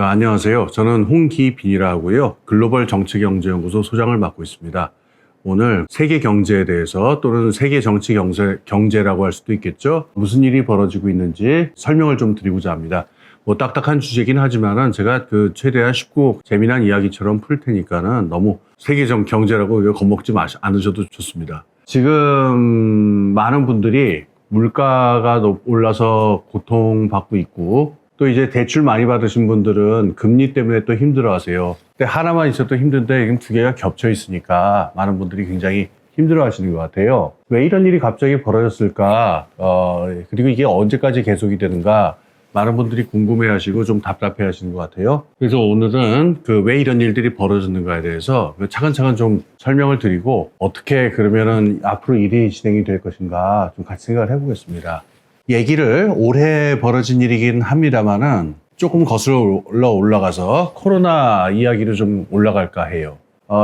안녕하세요. 저는 홍기빈이라 하고요. 글로벌 정치경제연구소 소장을 맡고 있습니다. 오늘 세계 경제에 대해서 또는 세계 정치 경제라고 할 수도 있겠죠. 무슨 일이 벌어지고 있는지 설명을 좀 드리고자 합니다. 딱딱한 주제긴 하지만은 제가 최대한 쉽고 재미난 이야기처럼 풀 테니까는 너무 세계적 경제라고 겁먹지 않으셔도 좋습니다. 지금 많은 분들이 물가가 올라서 고통받고 있고 또 이제 대출 많이 받으신 분들은 금리 때문에 또 힘들어 하세요. 근데 하나만 있어도 힘든데 지금 두 개가 겹쳐 있으니까 많은 분들이 굉장히 힘들어 하시는 것 같아요. 왜 이런 일이 갑자기 벌어졌을까? 그리고 이게 언제까지 계속이 되는가? 많은 분들이 궁금해 하시고 좀 답답해 하시는 것 같아요. 그래서 오늘은 왜 이런 일들이 벌어졌는가에 대해서 차근차근 좀 설명을 드리고 어떻게 그러면은 앞으로 일이 진행이 될 것인가 좀 같이 생각을 해보겠습니다. 얘기를 올해 벌어진 일이긴 합니다만은 조금 거슬러 올라가서 코로나 이야기로 좀 올라갈까 해요.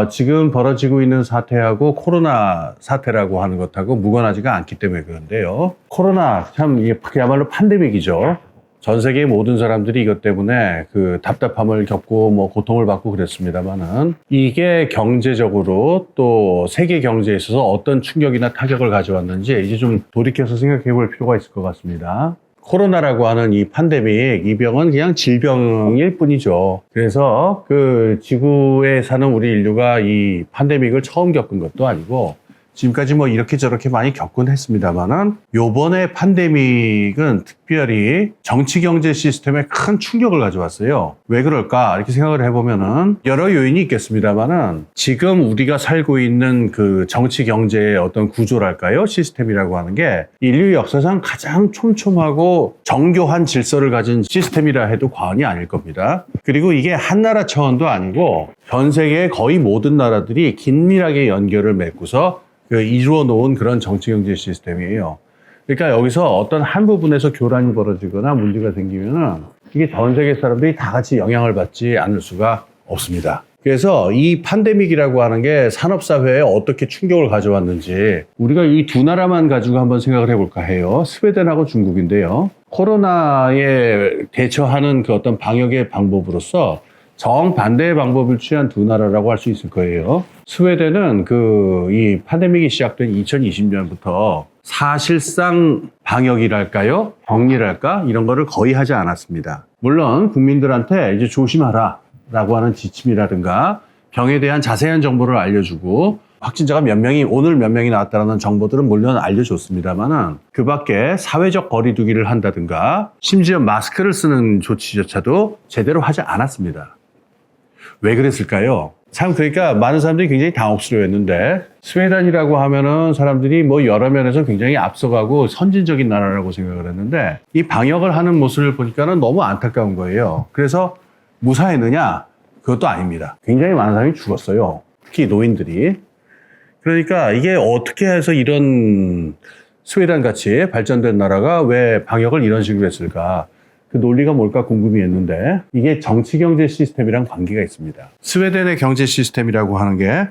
지금 벌어지고 있는 사태하고 코로나 사태라고 하는 것하고 무관하지가 않기 때문에 그런데요. 코로나 참 이게 그야말로 팬데믹이죠. 전 세계의 모든 사람들이 이것 때문에 답답함을 겪고 고통을 받고 그랬습니다만은 이게 경제적으로 또 세계 경제에 있어서 어떤 충격이나 타격을 가져왔는지 이제 좀 돌이켜서 생각해 볼 필요가 있을 것 같습니다. 코로나라고 하는 이 팬데믹, 이 병은 그냥 질병일 뿐이죠. 그래서 지구에 사는 우리 인류가 이 팬데믹을 처음 겪은 것도 아니고 지금까지 이렇게 저렇게 많이 겪곤 했습니다만은 요번에 팬데믹은 특별히 정치 경제 시스템에 큰 충격을 가져왔어요. 왜 그럴까? 이렇게 생각을 해보면은 여러 요인이 있겠습니다만은 지금 우리가 살고 있는 정치 경제의 어떤 구조랄까요? 시스템이라고 하는 게 인류 역사상 가장 촘촘하고 정교한 질서를 가진 시스템이라 해도 과언이 아닐 겁니다. 그리고 이게 한 나라 차원도 아니고 전 세계의 거의 모든 나라들이 긴밀하게 연결을 맺고서 이루어 놓은 그런 정치 경제 시스템이에요. 그러니까 여기서 어떤 한 부분에서 교란이 벌어지거나 문제가 생기면은 이게 전 세계 사람들이 다 같이 영향을 받지 않을 수가 없습니다. 그래서 이 팬데믹이라고 하는 게 산업사회에 어떻게 충격을 가져왔는지 우리가 이 두 나라만 가지고 한번 생각을 해볼까 해요. 스웨덴하고 중국인데요. 코로나에 대처하는 어떤 방역의 방법으로서 정반대의 방법을 취한 두 나라라고 할 수 있을 거예요. 스웨덴은 이 팬데믹이 시작된 2020년부터 사실상 방역이랄까요? 격리랄까? 이런 거를 거의 하지 않았습니다. 물론 국민들한테 이제 조심하라 라고 하는 지침이라든가 병에 대한 자세한 정보를 알려주고 확진자가 오늘 몇 명이 나왔다는 정보들은 물론 알려줬습니다만은 그 밖에 사회적 거리두기를 한다든가 심지어 마스크를 쓰는 조치조차도 제대로 하지 않았습니다. 왜 그랬을까요? 그러니까 많은 사람들이 굉장히 당혹스러워했는데 스웨덴이라고 하면은 사람들이 여러 면에서 굉장히 앞서가고 선진적인 나라라고 생각을 했는데 이 방역을 하는 모습을 보니까는 너무 안타까운 거예요. 그래서 무사했느냐? 그것도 아닙니다. 굉장히 많은 사람이 죽었어요. 특히 노인들이. 그러니까 이게 어떻게 해서 이런 스웨덴 같이 발전된 나라가 왜 방역을 이런 식으로 했을까? 그 논리가 뭘까 궁금했는데 이게 정치 경제 시스템이랑 관계가 있습니다. 스웨덴의 경제 시스템이라고 하는 게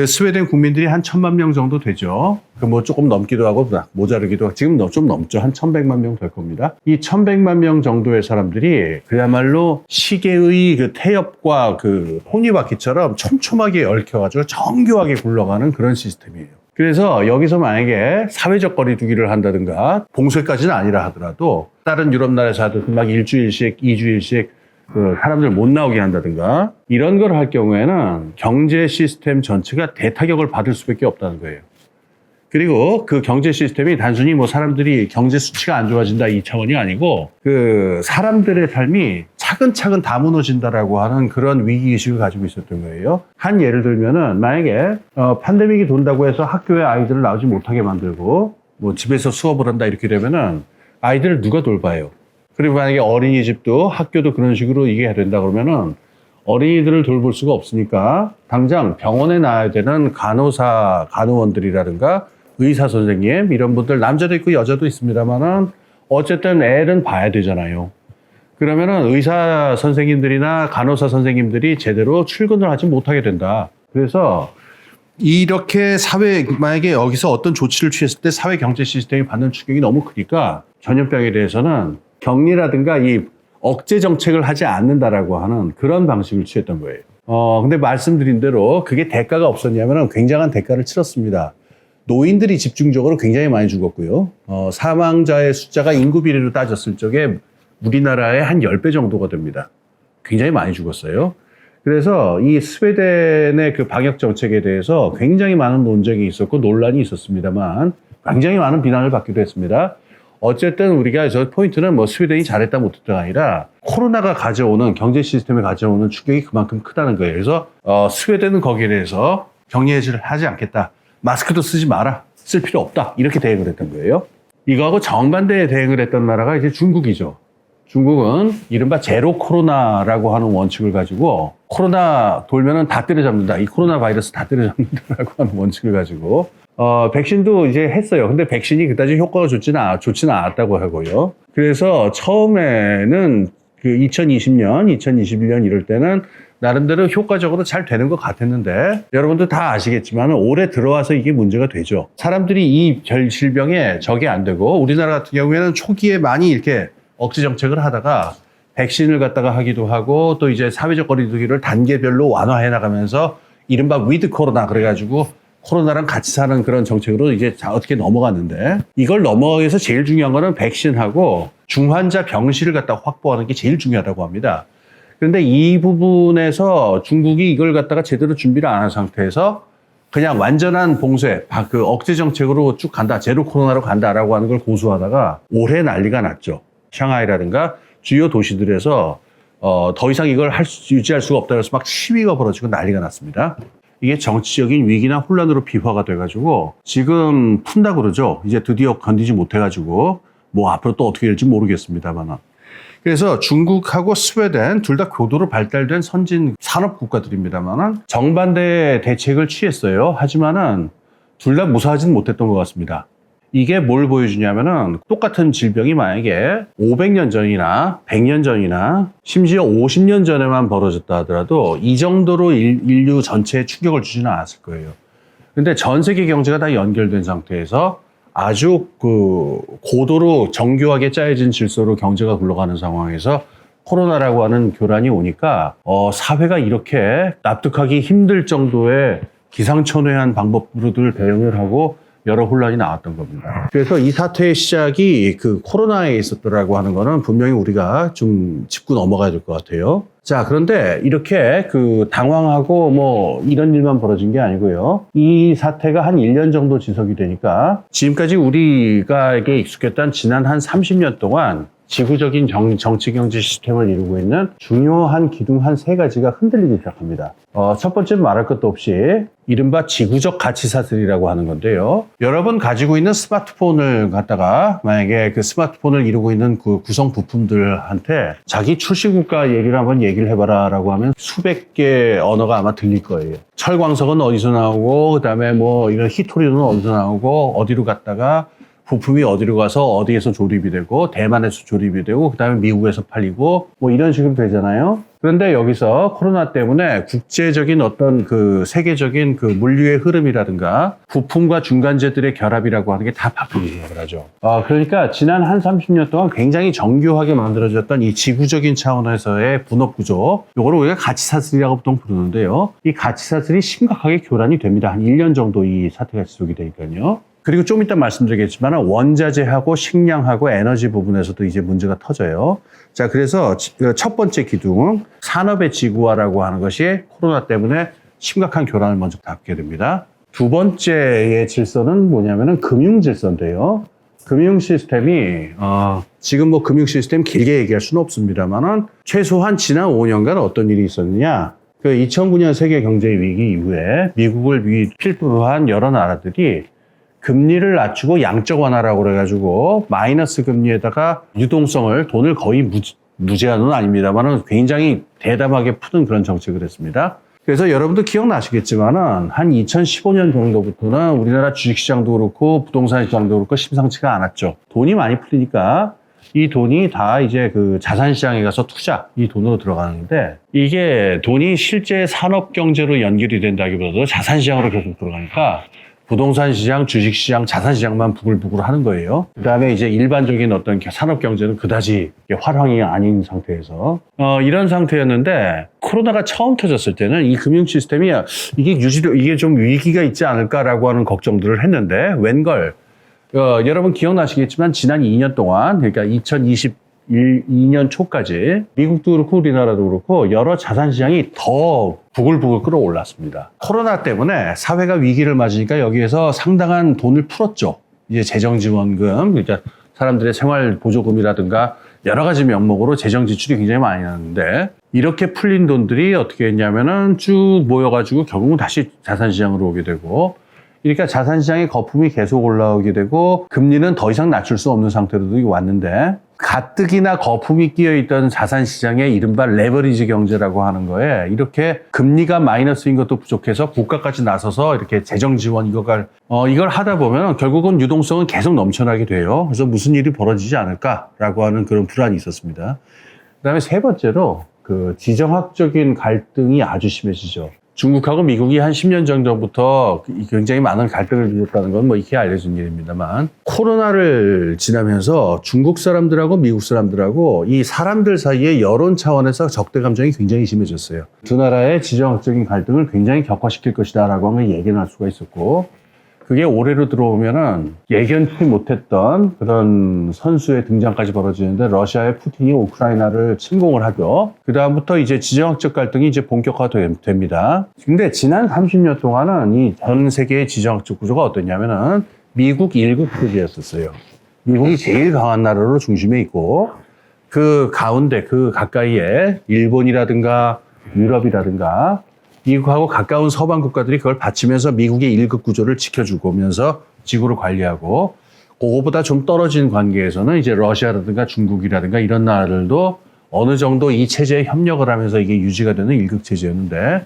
스웨덴 국민들이 한 1,000만 명 정도 되죠. 조금 넘기도 하고 모자르기도 하고 지금 좀 넘죠. 한 1,100만 명 될 겁니다. 이 1,100만 명 정도의 사람들이 그야말로 시계의 태엽과 혼이바퀴처럼 촘촘하게 얽혀가지고 정교하게 굴러가는 그런 시스템이에요. 그래서 여기서 만약에 사회적 거리두기를 한다든가 봉쇄까지는 아니라 하더라도 다른 유럽 나라에서 하듯 일주일씩, 2주일씩 그 사람들 못 나오게 한다든가 이런 걸 할 경우에는 경제 시스템 전체가 대타격을 받을 수밖에 없다는 거예요. 그리고 그 경제 시스템이 단순히 뭐 사람들이 경제 수치가 안 좋아진다 이 차원이 아니고 그 사람들의 삶이 차근차근 다 무너진다라고 하는 그런 위기의식을 가지고 있었던 거예요. 한 예를 들면은 만약에 팬데믹이 돈다고 해서 학교에 아이들을 나오지 못하게 만들고 뭐 집에서 수업을 한다 이렇게 되면은 아이들을 누가 돌봐요? 그리고 만약에 어린이집도 학교도 그런 식으로 이게 해야 된다 그러면은 어린이들을 돌볼 수가 없으니까 당장 병원에 나와야 되는 간호사, 간호원들이라든가 의사 선생님 이런 분들 남자도 있고 여자도 있습니다만은 어쨌든 애는 봐야 되잖아요. 그러면은 의사 선생님들이나 간호사 선생님들이 제대로 출근을 하지 못하게 된다. 그래서 이렇게 만약에 여기서 어떤 조치를 취했을 때 사회 경제 시스템이 받는 충격이 너무 크니까 전염병에 대해서는 격리라든가 이 억제 정책을 하지 않는다라고 하는 그런 방식을 취했던 거예요. 근데 말씀드린 대로 그게 대가가 없었냐면은 굉장한 대가를 치렀습니다. 노인들이 집중적으로 굉장히 많이 죽었고요. 사망자의 숫자가 인구 비례로 따졌을 적에 우리나라의 한 10배 정도가 됩니다. 굉장히 많이 죽었어요. 그래서 이 스웨덴의 그 방역 정책에 대해서 굉장히 많은 논쟁이 있었고 논란이 있었습니다만 굉장히 많은 비난을 받기도 했습니다. 어쨌든 우리가 저 포인트는 뭐 스웨덴이 잘했다 못했다가 아니라 코로나가 가져오는 경제 시스템에 가져오는 충격이 그만큼 크다는 거예요. 그래서 스웨덴은 거기에 대해서 격리 해제를 하지 않겠다. 마스크도 쓰지 마라. 쓸 필요 없다. 이렇게 대응을 했던 거예요. 이거하고 정반대의 대응을 했던 나라가 이제 중국이죠. 중국은 이른바 제로 코로나라고 하는 원칙을 가지고 코로나 돌면은 다 때려잡는다. 이 코로나 바이러스 다 때려잡는다라고 하는 원칙을 가지고 백신도 이제 했어요. 근데 백신이 그다지 효과가 좋지는 않았다고 하고요. 그래서 처음에는 그 2020년, 2021년 이럴 때는 나름대로 효과적으로 잘 되는 것 같았는데 여러분들 다 아시겠지만 올해 들어와서 이게 문제가 되죠. 사람들이 이 질병에 적이 안 되고 우리나라 같은 경우에는 초기에 많이 이렇게 억제 정책을 하다가 백신을 갖다가 하기도 하고 또 이제 사회적 거리두기를 단계별로 완화해 나가면서 이른바 위드 코로나 그래가지고 코로나랑 같이 사는 그런 정책으로 이제 어떻게 넘어갔는데 이걸 넘어가기 위해서 제일 중요한 거는 백신하고 중환자 병실을 갖다가 확보하는 게 제일 중요하다고 합니다. 그런데 이 부분에서 중국이 이걸 갖다가 제대로 준비를 안 한 상태에서 그냥 완전한 봉쇄, 그 억제 정책으로 쭉 간다, 제로 코로나로 간다라고 하는 걸 고수하다가 올해 난리가 났죠. 샹하이라든가 주요 도시들에서 더 이상 이걸 유지할 수가 없다 그래서 막 시위가 벌어지고 난리가 났습니다. 이게 정치적인 위기나 혼란으로 비화가 돼가지고 지금 푼다 그러죠. 이제 드디어 견디지 못해가지고 뭐 앞으로 또 어떻게 될지 모르겠습니다만. 그래서 중국하고 스웨덴 둘 다 고도로 발달된 선진 산업 국가들입니다만 정반대의 대책을 취했어요. 하지만은 둘 다 무사하지는 못했던 것 같습니다. 이게 뭘 보여주냐면은 똑같은 질병이 만약에 500년 전이나 100년 전이나 심지어 50년 전에만 벌어졌다 하더라도 이 정도로 인류 전체에 충격을 주지는 않았을 거예요. 근데 전 세계 경제가 다 연결된 상태에서 아주 그 고도로 정교하게 짜여진 질서로 경제가 굴러가는 상황에서 코로나라고 하는 교란이 오니까 사회가 이렇게 납득하기 힘들 정도의 기상천외한 방법으로들 대응을 하고 여러 혼란이 나왔던 겁니다. 그래서 이 사태의 시작이 그 코로나에 있었더라고 하는 거는 분명히 우리가 좀 짚고 넘어가야 될 것 같아요. 자, 그런데 이렇게 그 당황하고 뭐 이런 일만 벌어진 게 아니고요. 이 사태가 한 1년 정도 지속이 되니까 지금까지 우리가에게 익숙했던 지난 한 30년 동안 지구적인 정치 경제 시스템을 이루고 있는 중요한 기둥 한 3가지가 흔들리기 시작합니다. 첫 번째 말할 것도 없이 이른바 지구적 가치 사슬이라고 하는 건데요. 여러분 가지고 있는 스마트폰을 갖다가 만약에 그 스마트폰을 이루고 있는 그 구성 부품들한테 자기 출시국가 얘기를 한번 얘기를 해봐라 라고 하면 수백 개의 언어가 아마 들릴 거예요. 철광석은 어디서 나오고 그다음에 뭐 이런 히토리는 어디서 나오고 어디로 갔다가 부품이 어디로 가서 어디에서 조립이 되고 대만에서 조립이 되고 그다음에 미국에서 팔리고 뭐 이런 식으로 되잖아요. 그런데 여기서 코로나 때문에 국제적인 어떤 그 세계적인 그 물류의 흐름이라든가 부품과 중간재들의 결합이라고 하는 게 다 바뀌기 시작을 하죠. 그러니까 지난 한 30년 동안 굉장히 정교하게 만들어졌던 이 지구적인 차원에서의 분업 구조, 요거를 우리가 가치사슬이라고 보통 부르는데요. 이 가치사슬이 심각하게 교란이 됩니다. 한 1년 정도 이 사태가 지속이 되니까요. 그리고 좀 이따 말씀드리겠지만 원자재하고 식량하고 에너지 부분에서도 이제 문제가 터져요. 자, 그래서 첫 번째 기둥, 산업의 지구화라고 하는 것이 코로나 때문에 심각한 교란을 먼저 갖게 됩니다. 두 번째의 질서는 뭐냐면은 금융 질서인데요. 금융 시스템이 지금 뭐 금융 시스템 길게 얘기할 수는 없습니다만은 최소한 지난 5년간 어떤 일이 있었느냐? 그 2009년 세계 경제 위기 이후에 미국을 필두로 한 여러 나라들이 금리를 낮추고 양적 완화라고 그래가지고 마이너스 금리에다가 유동성을 돈을 거의 무제한은 아닙니다만은 굉장히 대담하게 푸는 그런 정책을 했습니다. 그래서 여러분도 기억나시겠지만은 한 2015년 정도부터는 우리나라 주식시장도 그렇고 부동산 시장도 그렇고 심상치가 않았죠. 돈이 많이 풀리니까 이 돈이 다 이제 그 자산시장에 가서 투자, 이 돈으로 들어가는데 이게 돈이 실제 산업경제로 연결이 된다기보다도 자산시장으로 계속 들어가니까 부동산 시장, 주식 시장, 자산 시장만 부글부글 하는 거예요. 그다음에 이제 일반적인 어떤 산업 경제는 그다지 활황이 아닌 상태에서 이런 상태였는데 코로나가 처음 터졌을 때는 이 금융 시스템이 이게 좀 위기가 있지 않을까라고 하는 걱정들을 했는데 웬걸 여러분 기억나시겠지만 지난 2년 동안 그러니까 2022년 초까지 미국도 그렇고 우리나라도 그렇고 여러 자산 시장이 더 부글부글 끌어올랐습니다. 코로나 때문에 사회가 위기를 맞으니까 여기에서 상당한 돈을 풀었죠. 이제 재정지원금, 그러니까 사람들의 생활보조금이라든가 여러 가지 명목으로 재정 지출이 굉장히 많이 나는데 이렇게 풀린 돈들이 어떻게 했냐면은 쭉 모여가지고 결국은 다시 자산시장으로 오게 되고 그러니까 자산시장의 거품이 계속 올라오게 되고 금리는 더 이상 낮출 수 없는 상태로 왔는데 가뜩이나 거품이 끼어있던 자산시장의 이른바 레버리지 경제라고 하는 거에 이렇게 금리가 마이너스인 것도 부족해서 국가까지 나서서 이렇게 재정 지원 이걸 하다 보면 결국은 유동성은 계속 넘쳐나게 돼요. 그래서 무슨 일이 벌어지지 않을까라고 하는 그런 불안이 있었습니다. 그다음에 세 번째로 그 지정학적인 갈등이 아주 심해지죠. 중국하고 미국이 한 10년 전부터 굉장히 많은 갈등을 빚었다는 건 뭐 이렇게 알려진 일입니다만 코로나를 지나면서 중국 사람들하고 미국 사람들하고 이 사람들 사이에 여론 차원에서 적대 감정이 굉장히 심해졌어요. 두 나라의 지정학적인 갈등을 굉장히 격화시킬 것이다 라고 하는 걸 예견할 수가 있었고 그게 올해로 들어오면은 예견치 못했던 그런 선수의 등장까지 벌어지는데 러시아의 푸틴이 우크라이나를 침공을 하죠. 그 다음부터 이제 지정학적 갈등이 이제 본격화됩니다. 근데 지난 30년 동안은 이 전 세계의 지정학적 구조가 어떠냐면은 미국 1국 체제였었어요. 미국이 제일 강한 나라로 중심에 있고 그 가운데 그 가까이에 일본이라든가 유럽이라든가 미국하고 가까운 서방 국가들이 그걸 받치면서 미국의 1급 구조를 지켜주면서 지구를 관리하고 그거보다 좀 떨어진 관계에서는 이제 러시아라든가 중국이라든가 이런 나라들도 어느 정도 이 체제에 협력을 하면서 이게 유지가 되는 1급 체제였는데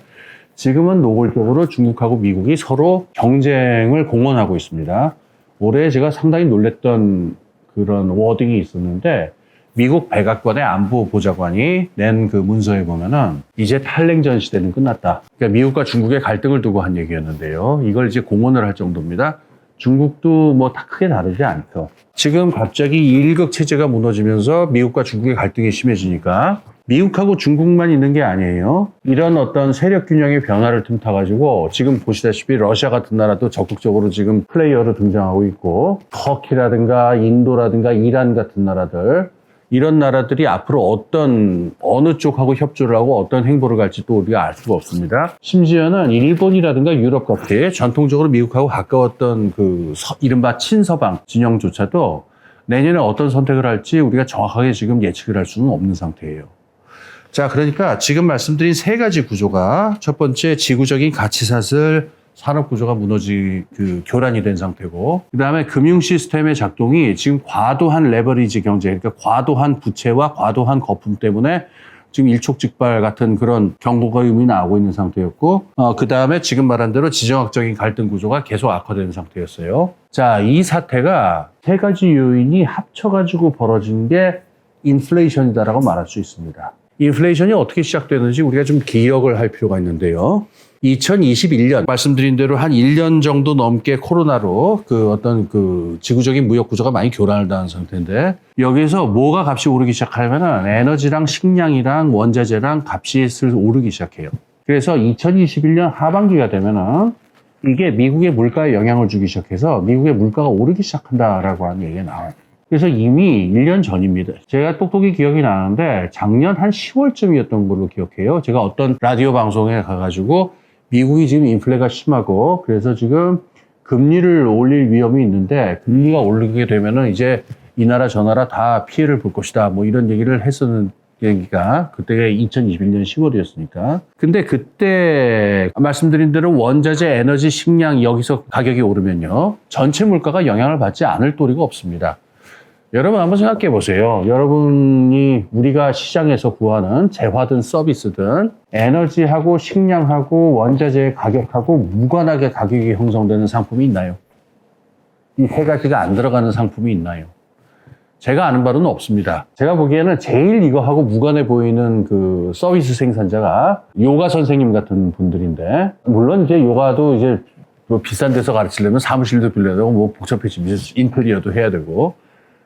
지금은 노골적으로 중국하고 미국이 서로 경쟁을 공언하고 있습니다. 올해 제가 상당히 놀랬던 그런 워딩이 있었는데 미국 백악관의 안보 보좌관이 낸 그 문서에 보면은 이제 탈냉전 시대는 끝났다. 그러니까 미국과 중국의 갈등을 두고 한 얘기였는데요. 이걸 이제 공언을 할 정도입니다. 중국도 뭐 다 크게 다르지 않죠. 지금 갑자기 1국 체제가 무너지면서 미국과 중국의 갈등이 심해지니까 미국하고 중국만 있는 게 아니에요. 이런 어떤 세력 균형의 변화를 틈타가지고 지금 보시다시피 러시아 같은 나라도 적극적으로 지금 플레이어로 등장하고 있고 터키라든가 인도라든가 이란 같은 나라들 이런 나라들이 앞으로 어느 쪽하고 협조를 하고 어떤 행보를 갈지 또 우리가 알 수가 없습니다. 심지어는 일본이라든가 유럽 같이 전통적으로 미국하고 가까웠던 그 이른바 친서방 진영조차도 내년에 어떤 선택을 할지 우리가 정확하게 지금 예측을 할 수는 없는 상태예요. 자, 그러니까 지금 말씀드린 세 가지 구조가 첫 번째 지구적인 가치사슬 산업 구조가 교란이 된 상태고, 그 다음에 금융 시스템의 작동이 지금 과도한 레버리지 경제, 그러니까 과도한 부채와 과도한 거품 때문에 지금 일촉즉발 같은 그런 경고감이 나오고 있는 상태였고, 그 다음에 지금 말한 대로 지정학적인 갈등 구조가 계속 악화되는 상태였어요. 자, 이 사태가 세 가지 요인이 합쳐가지고 벌어진 게 인플레이션이다라고 말할 수 있습니다. 인플레이션이 어떻게 시작되는지 우리가 좀 기억을 할 필요가 있는데요. 2021년 말씀드린 대로 한 1년 정도 넘게 코로나로 지구적인 무역 구조가 많이 교란을 당한 상태인데 여기에서 뭐가 값이 오르기 시작하면은 에너지랑 식량이랑 원자재랑 값이 슬슬 오르기 시작해요. 그래서 2021년 하반기가 되면은 이게 미국의 물가에 영향을 주기 시작해서 미국의 물가가 오르기 시작한다라고 하는 얘기가 나와요. 그래서 이미 1년 전입니다. 제가 똑똑히 기억이 나는데 작년 한 10월쯤이었던 걸로 기억해요. 제가 어떤 라디오 방송에 가가지고 미국이 지금 인플레가 심하고 그래서 지금 금리를 올릴 위험이 있는데 금리가 오르게 되면은 이제 이 나라 저 나라 다 피해를 볼 것이다. 뭐 이런 얘기를 했었는 얘기가 그때가 2021년 10월이었으니까. 근데 그때 말씀드린 대로 원자재, 에너지, 식량 여기서 가격이 오르면요. 전체 물가가 영향을 받지 않을 도리가 없습니다. 여러분 한번 생각해 보세요. 여러분이 우리가 시장에서 구하는 재화든 서비스든 에너지하고 식량하고 원자재의 가격하고 무관하게 가격이 형성되는 상품이 있나요? 이 세 가지가 안 들어가는 상품이 있나요? 제가 아는 바로는 없습니다. 제가 보기에는 제일 이거하고 무관해 보이는 그 서비스 생산자가 요가 선생님 같은 분들인데, 물론 이제 요가도 이제 뭐 비싼 데서 가르치려면 사무실도 빌려야 되고 뭐 복잡해지면 인테리어도 해야 되고.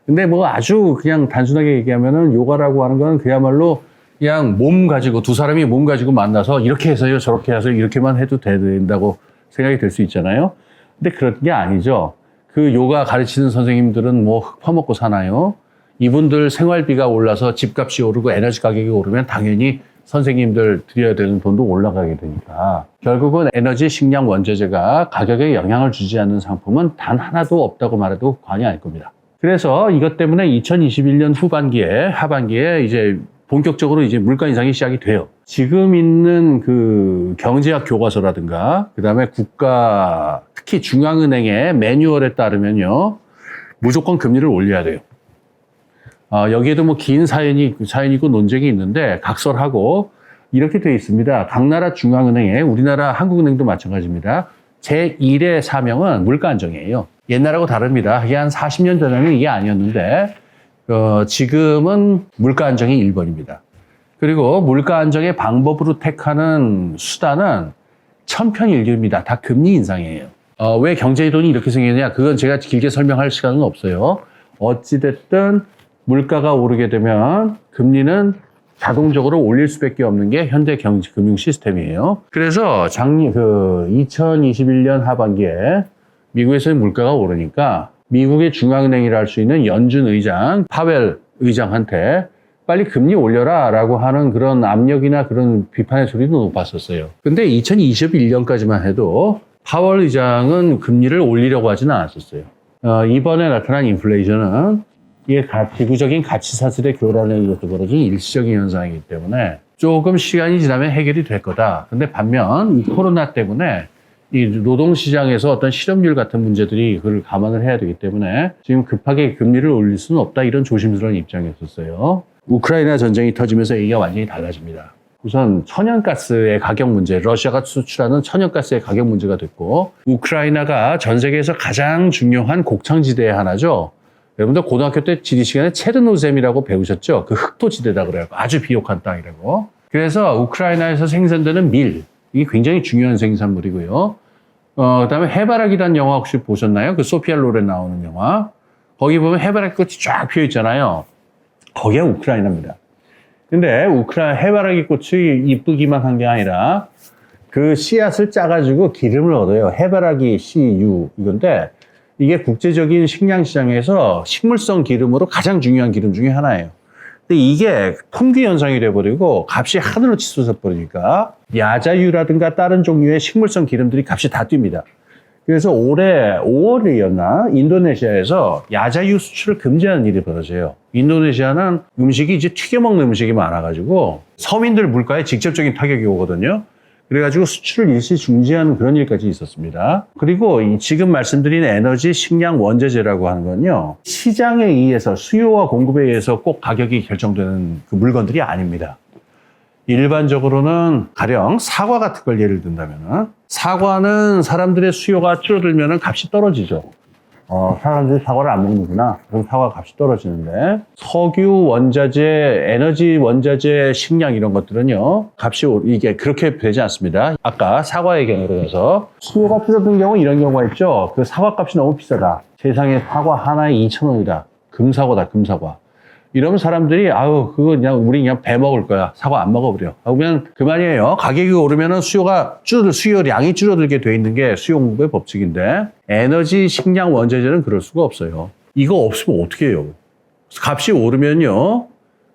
근데 뭐 아주 그냥 단순하게 얘기하면은 요가라고 하는 건 그야말로 그냥 몸 가지고 두 사람이 몸 가지고 만나서 이렇게 해서요 저렇게 해서 이렇게만 해도 된다고 생각이 될 수 있잖아요. 근데 그런 게 아니죠. 그 요가 가르치는 선생님들은 뭐 흙 퍼먹고 사나요? 이분들 생활비가 올라서 집값이 오르고 에너지 가격이 오르면 당연히 선생님들 드려야 되는 돈도 올라가게 되니까 결국은 에너지, 식량, 원자재가 가격에 영향을 주지 않는 상품은 단 하나도 없다고 말해도 과언이 아닐 겁니다. 그래서 이것 때문에 2021년 하반기에 이제 본격적으로 이제 물가 인상이 시작이 돼요. 지금 있는 그 경제학 교과서라든가, 그 다음에 국가, 특히 중앙은행의 매뉴얼에 따르면요, 무조건 금리를 올려야 돼요. 여기에도 뭐 긴 사연이고 논쟁이 있는데, 각설하고, 이렇게 되어 있습니다. 각 나라 중앙은행에, 우리나라 한국은행도 마찬가지입니다. 제1의 사명은 물가 안정이에요. 옛날하고 다릅니다. 이게 한 40년 전에는 이게 아니었는데, 지금은 물가 안정이 1번입니다. 그리고 물가 안정의 방법으로 택하는 수단은 천편일률입니다. 다 금리 인상이에요. 왜 경제의 돈이 이렇게 생기느냐? 그건 제가 길게 설명할 시간은 없어요. 어찌됐든 물가가 오르게 되면 금리는 자동적으로 올릴 수밖에 없는 게 현대 금융 시스템이에요. 그래서 2021년 하반기에 미국에서는 물가가 오르니까 미국의 중앙은행이라 할 수 있는 연준 의장, 파웰 의장한테 빨리 금리 올려라 라고 하는 그런 압력이나 그런 비판의 소리도 높았었어요. 근데 2021년까지만 해도 파웰 의장은 금리를 올리려고 하지는 않았었어요. 이번에 나타난 인플레이션은 이게 지구적인 가치 사슬의 교란에 의해서 벌어진 일시적인 현상이기 때문에 조금 시간이 지나면 해결이 될 거다. 근데 반면 이 코로나 때문에 이 노동시장에서 어떤 실업률 같은 문제들이 그걸 감안을 해야 되기 때문에 지금 급하게 금리를 올릴 수는 없다. 이런 조심스러운 입장이었어요. 우크라이나 전쟁이 터지면서 얘기가 완전히 달라집니다. 우선 천연가스의 가격 문제, 러시아가 수출하는 천연가스의 가격 문제가 됐고, 우크라이나가 전 세계에서 가장 중요한 곡창지대의 하나죠. 여러분들 고등학교 때 지리 시간에 체르노셈이라고 배우셨죠? 그 흑토지대다 그래요. 아주 비옥한 땅이라고. 그래서 우크라이나에서 생산되는 밀, 이게 굉장히 중요한 생산물이고요. 그다음에 해바라기라는 영화 혹시 보셨나요? 그 소피아 로렌 나오는 영화. 거기 보면 해바라기 꽃이 쫙 피어 있잖아요. 거기가 우크라이나입니다. 근데 해바라기 꽃이 이쁘기만 한 게 아니라 그 씨앗을 짜가지고 기름을 얻어요. 해바라기 씨유 이건데 이게 국제적인 식량 시장에서 식물성 기름으로 가장 중요한 기름 중에 하나예요. 근데 이게 품귀 현상이 돼버리고 값이 하늘로 치솟아 버리니까 야자유라든가 다른 종류의 식물성 기름들이 값이 다 뜁니다. 그래서 올해 5월이었나 인도네시아에서 야자유 수출을 금지하는 일이 벌어져요. 인도네시아는 음식이 이제 튀겨 먹는 음식이 많아가지고 서민들 물가에 직접적인 타격이 오거든요. 그래가지고 수출을 일시 중지하는 그런 일까지 있었습니다. 그리고 지금 말씀드린 에너지, 식량, 원자재라고 하는 건요. 시장에 의해서 수요와 공급에 의해서 꼭 가격이 결정되는 그 물건들이 아닙니다. 일반적으로는 가령 사과 같은 걸 예를 든다면 사과는 사람들의 수요가 줄어들면 값이 떨어지죠. 사람들이 사과를 안 먹는구나. 그럼 사과 값이 떨어지는데 석유, 원자재, 에너지, 원자재, 식량 이런 것들은요. 값이 이게 그렇게 되지 않습니다. 아까 사과의 경우로 해서 수요가 줄어든 경우 이런 경우가 있죠. 그 사과 값이 너무 비싸다. 세상에 사과 하나에 2,000원이다. 금사과다, 금사과. 이러면 사람들이 아유 그거 그냥 우리 그냥 배 먹을 거야. 사과 안 먹어버려. 그러면 그만이에요. 가격이 오르면은 수요량이 줄어들게 돼 있는 게 수요 공급의 법칙인데 에너지, 식량, 원자재는 그럴 수가 없어요. 이거 없으면 어떻게 해요? 값이 오르면요.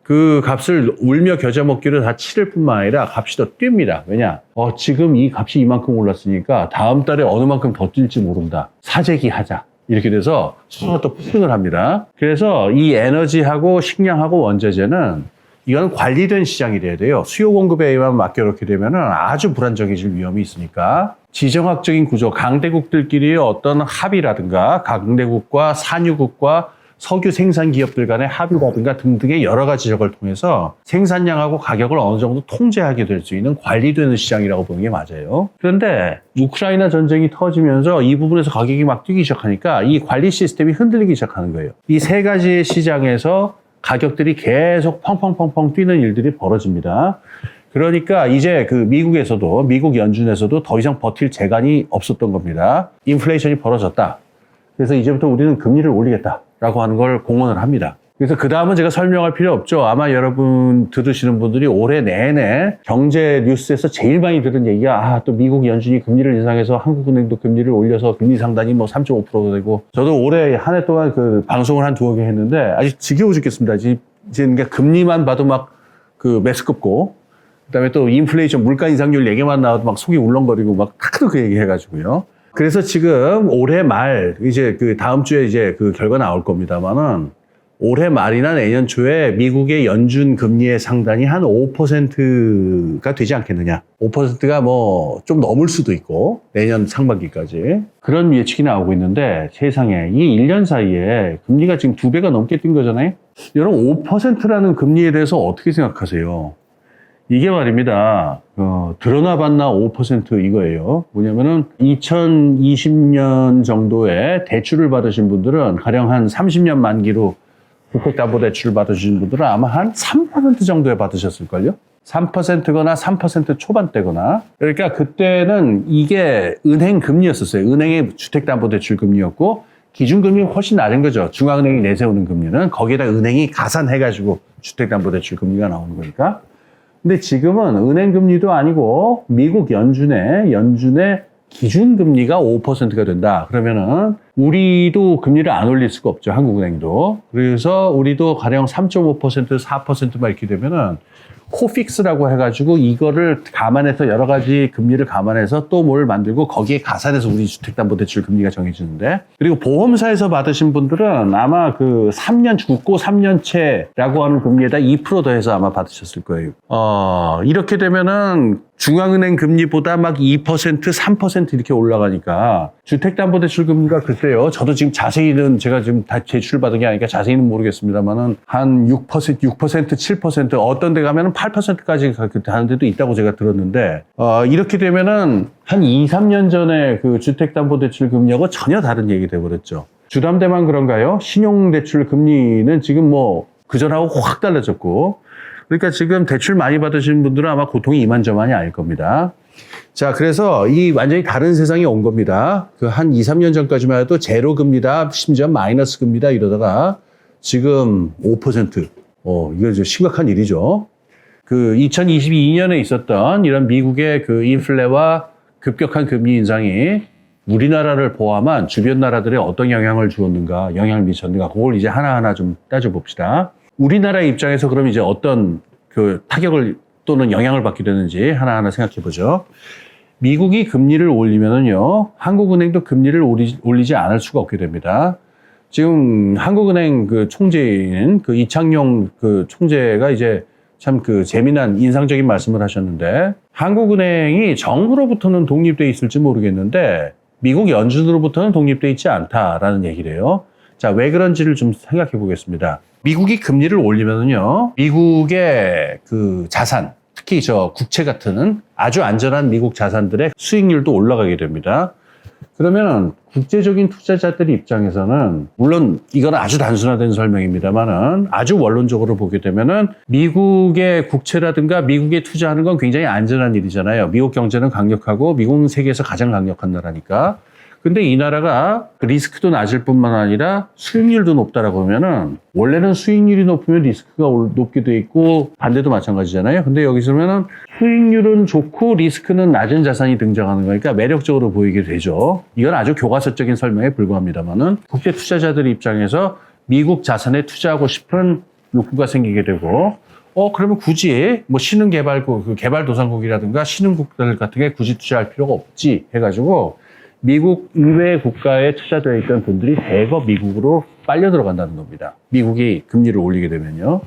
그 값을 울며 겨자 먹기로 다 치를 뿐만 아니라 값이 더 뜁니다. 왜냐? 지금 이 값이 이만큼 올랐으니까 다음 달에 어느 만큼 더 뛸지 모른다. 사재기 하자. 이렇게 돼서 서로 또 폭등을 합니다. 그래서 이 에너지하고 식량하고 원자재는 이건 관리된 시장이 돼야 돼요. 수요 공급에 의한 맡겨놓게 되면은 아주 불안정해질 위험이 있으니까 지정학적인 구조, 강대국들끼리의 어떤 합의라든가 강대국과 산유국과 석유 생산 기업들 간의 합의라든가 등등의 여러 가지 지적을 통해서 생산량하고 가격을 어느 정도 통제하게 될 수 있는 관리되는 시장이라고 보는 게 맞아요. 그런데 우크라이나 전쟁이 터지면서 이 부분에서 가격이 막 뛰기 시작하니까 이 관리 시스템이 흔들리기 시작하는 거예요. 이 세 가지의 시장에서 가격들이 계속 펑펑펑펑 뛰는 일들이 벌어집니다. 그러니까 이제 그 미국 연준에서도 더 이상 버틸 재간이 없었던 겁니다. 인플레이션이 벌어졌다. 그래서 이제부터 우리는 금리를 올리겠다라고 하는 걸 공언을 합니다. 그래서 그 다음은 제가 설명할 필요 없죠. 아마 여러분 들으시는 분들이 올해 내내 경제 뉴스에서 제일 많이 들은 얘기가 또 미국 연준이 금리를 인상해서 한국은행도 금리를 올려서 금리 상단이 3.5%가 되고 저도 올해 한 해 동안 그 방송을 한 2개 했는데 아직 지겨워 죽겠습니다. 이제 그러니까 금리만 봐도 막 그 메스껍고 그다음에 또 인플레이션 물가 인상률 얘기만 나와도 막 속이 울렁거리고 막 하도 그 얘기 해가지고요. 그래서 지금 올해 말 이제 그 다음 주에 이제 그 결과 나올 겁니다만은 올해 말이나 내년 초에 미국의 연준 금리의 상단이 한 5%가 되지 않겠느냐. 5%가 뭐 좀 넘을 수도 있고 내년 상반기까지 그런 예측이 나오고 있는데 세상에 이 1년 사이에 금리가 지금 2배가 넘게 뛴 거잖아요. 여러분 5%라는 금리에 대해서 어떻게 생각하세요? 이게 말입니다. 드러나 봤나 5% 이거예요. 뭐냐면은 2020년 정도에 대출을 받으신 분들은 가령 한 30년 만기로 주택담보대출 받으신 분들은 아마 한 3% 정도에 받으셨을걸요? 3%거나 3% 초반대거나. 그러니까 그때는 이게 은행 금리였었어요. 은행의 주택담보대출 금리였고 기준금리는 훨씬 낮은 거죠. 중앙은행이 내세우는 금리는. 거기에다 은행이 가산해가지고 주택담보대출 금리가 나오는 거니까. 근데 지금은 은행 금리도 아니고 미국 연준의 기준금리가 5%가 된다. 그러면은 우리도 금리를 안 올릴 수가 없죠. 한국은행도. 그래서 우리도 가령 3.5%, 4%만 이렇게 되면은 코픽스라고 해가지고 이거를 감안해서 여러 가지 금리를 감안해서 또 뭘 만들고 거기에 가산해서 우리 주택담보대출 금리가 정해지는데 그리고 보험사에서 받으신 분들은 아마 그 3년 죽고 3년채라고 하는 금리에다 2% 더해서 아마 받으셨을 거예요. 이렇게 되면은 중앙은행 금리보다 막 2%, 3% 이렇게 올라가니까 주택담보대출 금리가 글쎄요. 저도 지금 자세히는 제가 지금 다 제출받은 게 아니니까 자세히는 모르겠습니다만은 한 6%, 7% 어떤 데 가면은 8%까지 가는 데도 있다고 제가 들었는데 이렇게 되면은 한 2, 3년 전에 그 주택담보대출 금리하고 전혀 다른 얘기 돼버렸죠. 주담대만 그런가요? 신용대출 금리는 지금 뭐 그전하고 확 달라졌고 그러니까 지금 대출 많이 받으신 분들은 아마 고통이 이만저만이 아닐 겁니다. 자, 그래서 이 완전히 다른 세상이 온 겁니다. 그 한 2, 3년 전까지만 해도 제로 금리다, 심지어 마이너스 금리다 이러다가 지금 5%. 이거 좀 심각한 일이죠. 그 2022년에 있었던 이런 미국의 그 인플레와 급격한 금리 인상이 우리나라를 포함한 주변 나라들에 어떤 영향을 영향을 미쳤는가, 그걸 이제 하나하나 좀 따져봅시다. 우리나라 입장에서 그럼 이제 어떤 그 타격을 또는 영향을 받게 되는지 하나하나 생각해 보죠. 미국이 금리를 올리면은요, 한국은행도 금리를 올리지 않을 수가 없게 됩니다. 지금 한국은행 그 총재인 그 이창용 그 총재가 이제 참 그 재미난 인상적인 말씀을 하셨는데 한국은행이 정부로부터는 독립돼 있을지 모르겠는데 미국 연준으로부터는 독립돼 있지 않다라는 얘기를 해요. 자, 왜 그런지를 좀 생각해 보겠습니다. 미국이 금리를 올리면은요, 미국의 그 자산, 특히 저 국채 같은 아주 안전한 미국 자산들의 수익률도 올라가게 됩니다. 그러면 국제적인 투자자들 입장에서는 물론 이건 아주 단순화된 설명입니다만은 아주 원론적으로 보게 되면은 미국의 국채라든가 미국에 투자하는 건 굉장히 안전한 일이잖아요. 미국 경제는 강력하고 미국은 세계에서 가장 강력한 나라니까. 근데 이 나라가 리스크도 낮을 뿐만 아니라 수익률도 높다라고 하면은 원래는 수익률이 높으면 리스크가 높게 돼 있고 반대도 마찬가지잖아요. 근데 여기서는 수익률은 좋고 리스크는 낮은 자산이 등장하는 거니까 매력적으로 보이게 되죠. 이건 아주 교과서적인 설명에 불과합니다만은 국제 투자자들 입장에서 미국 자산에 투자하고 싶은 욕구가 생기게 되고 그러면 굳이 뭐 개발도상국이라든가 신흥국들 같은 게 굳이 투자할 필요가 없지 해가지고 미국 이외 국가에 투자되어 있던 돈들이 대거 미국으로 빨려 들어간다는 겁니다. 미국이 금리를 올리게 되면요.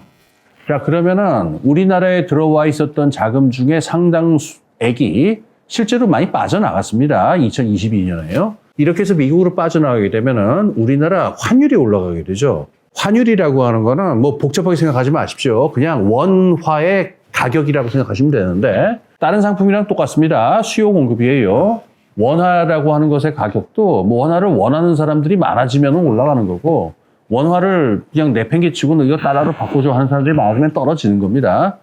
자, 그러면은 우리나라에 들어와 있었던 자금 중에 상당액이 실제로 많이 빠져나갔습니다. 2022년에요. 이렇게 해서 미국으로 빠져나가게 되면은 우리나라 환율이 올라가게 되죠. 환율이라고 하는 거는 뭐 복잡하게 생각하지 마십시오. 그냥 원화의 가격이라고 생각하시면 되는데 다른 상품이랑 똑같습니다. 수요 공급이에요. 원화라고 하는 것의 가격도 뭐 원화를 원하는 사람들이 많아지면 올라가는 거고 원화를 그냥 내팽개치고 이거 달러로 바꿔줘 하는 사람들이 많으면 떨어지는 겁니다.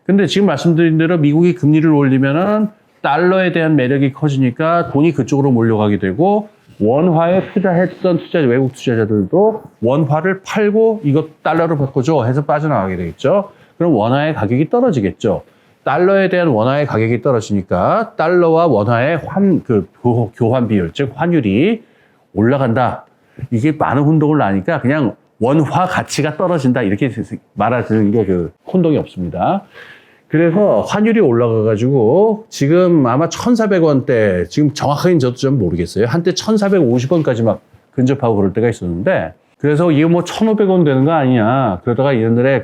근데 지금 말씀드린 대로 미국이 금리를 올리면은 달러에 대한 매력이 커지니까 돈이 그쪽으로 몰려가게 되고 원화에 투자했던 외국 투자자들도 원화를 팔고 이거 달러로 바꿔줘 해서 빠져나가게 되겠죠. 그럼 원화의 가격이 떨어지겠죠. 달러에 대한 원화의 가격이 떨어지니까 달러와 원화의 교환 비율, 즉 환율이 올라간다. 이게 많은 혼동을 나니까 그냥 원화 가치가 떨어진다 이렇게 말하는 게 혼동이 없습니다. 그래서 환율이 올라가가지고 지금 아마 1,400원대, 지금 정확하게는 저도 좀 모르겠어요. 한때 1,450원까지 막 근접하고 그럴 때가 있었는데 그래서 이게 뭐 1,500원 되는 거 아니냐. 그러다가 얘네들의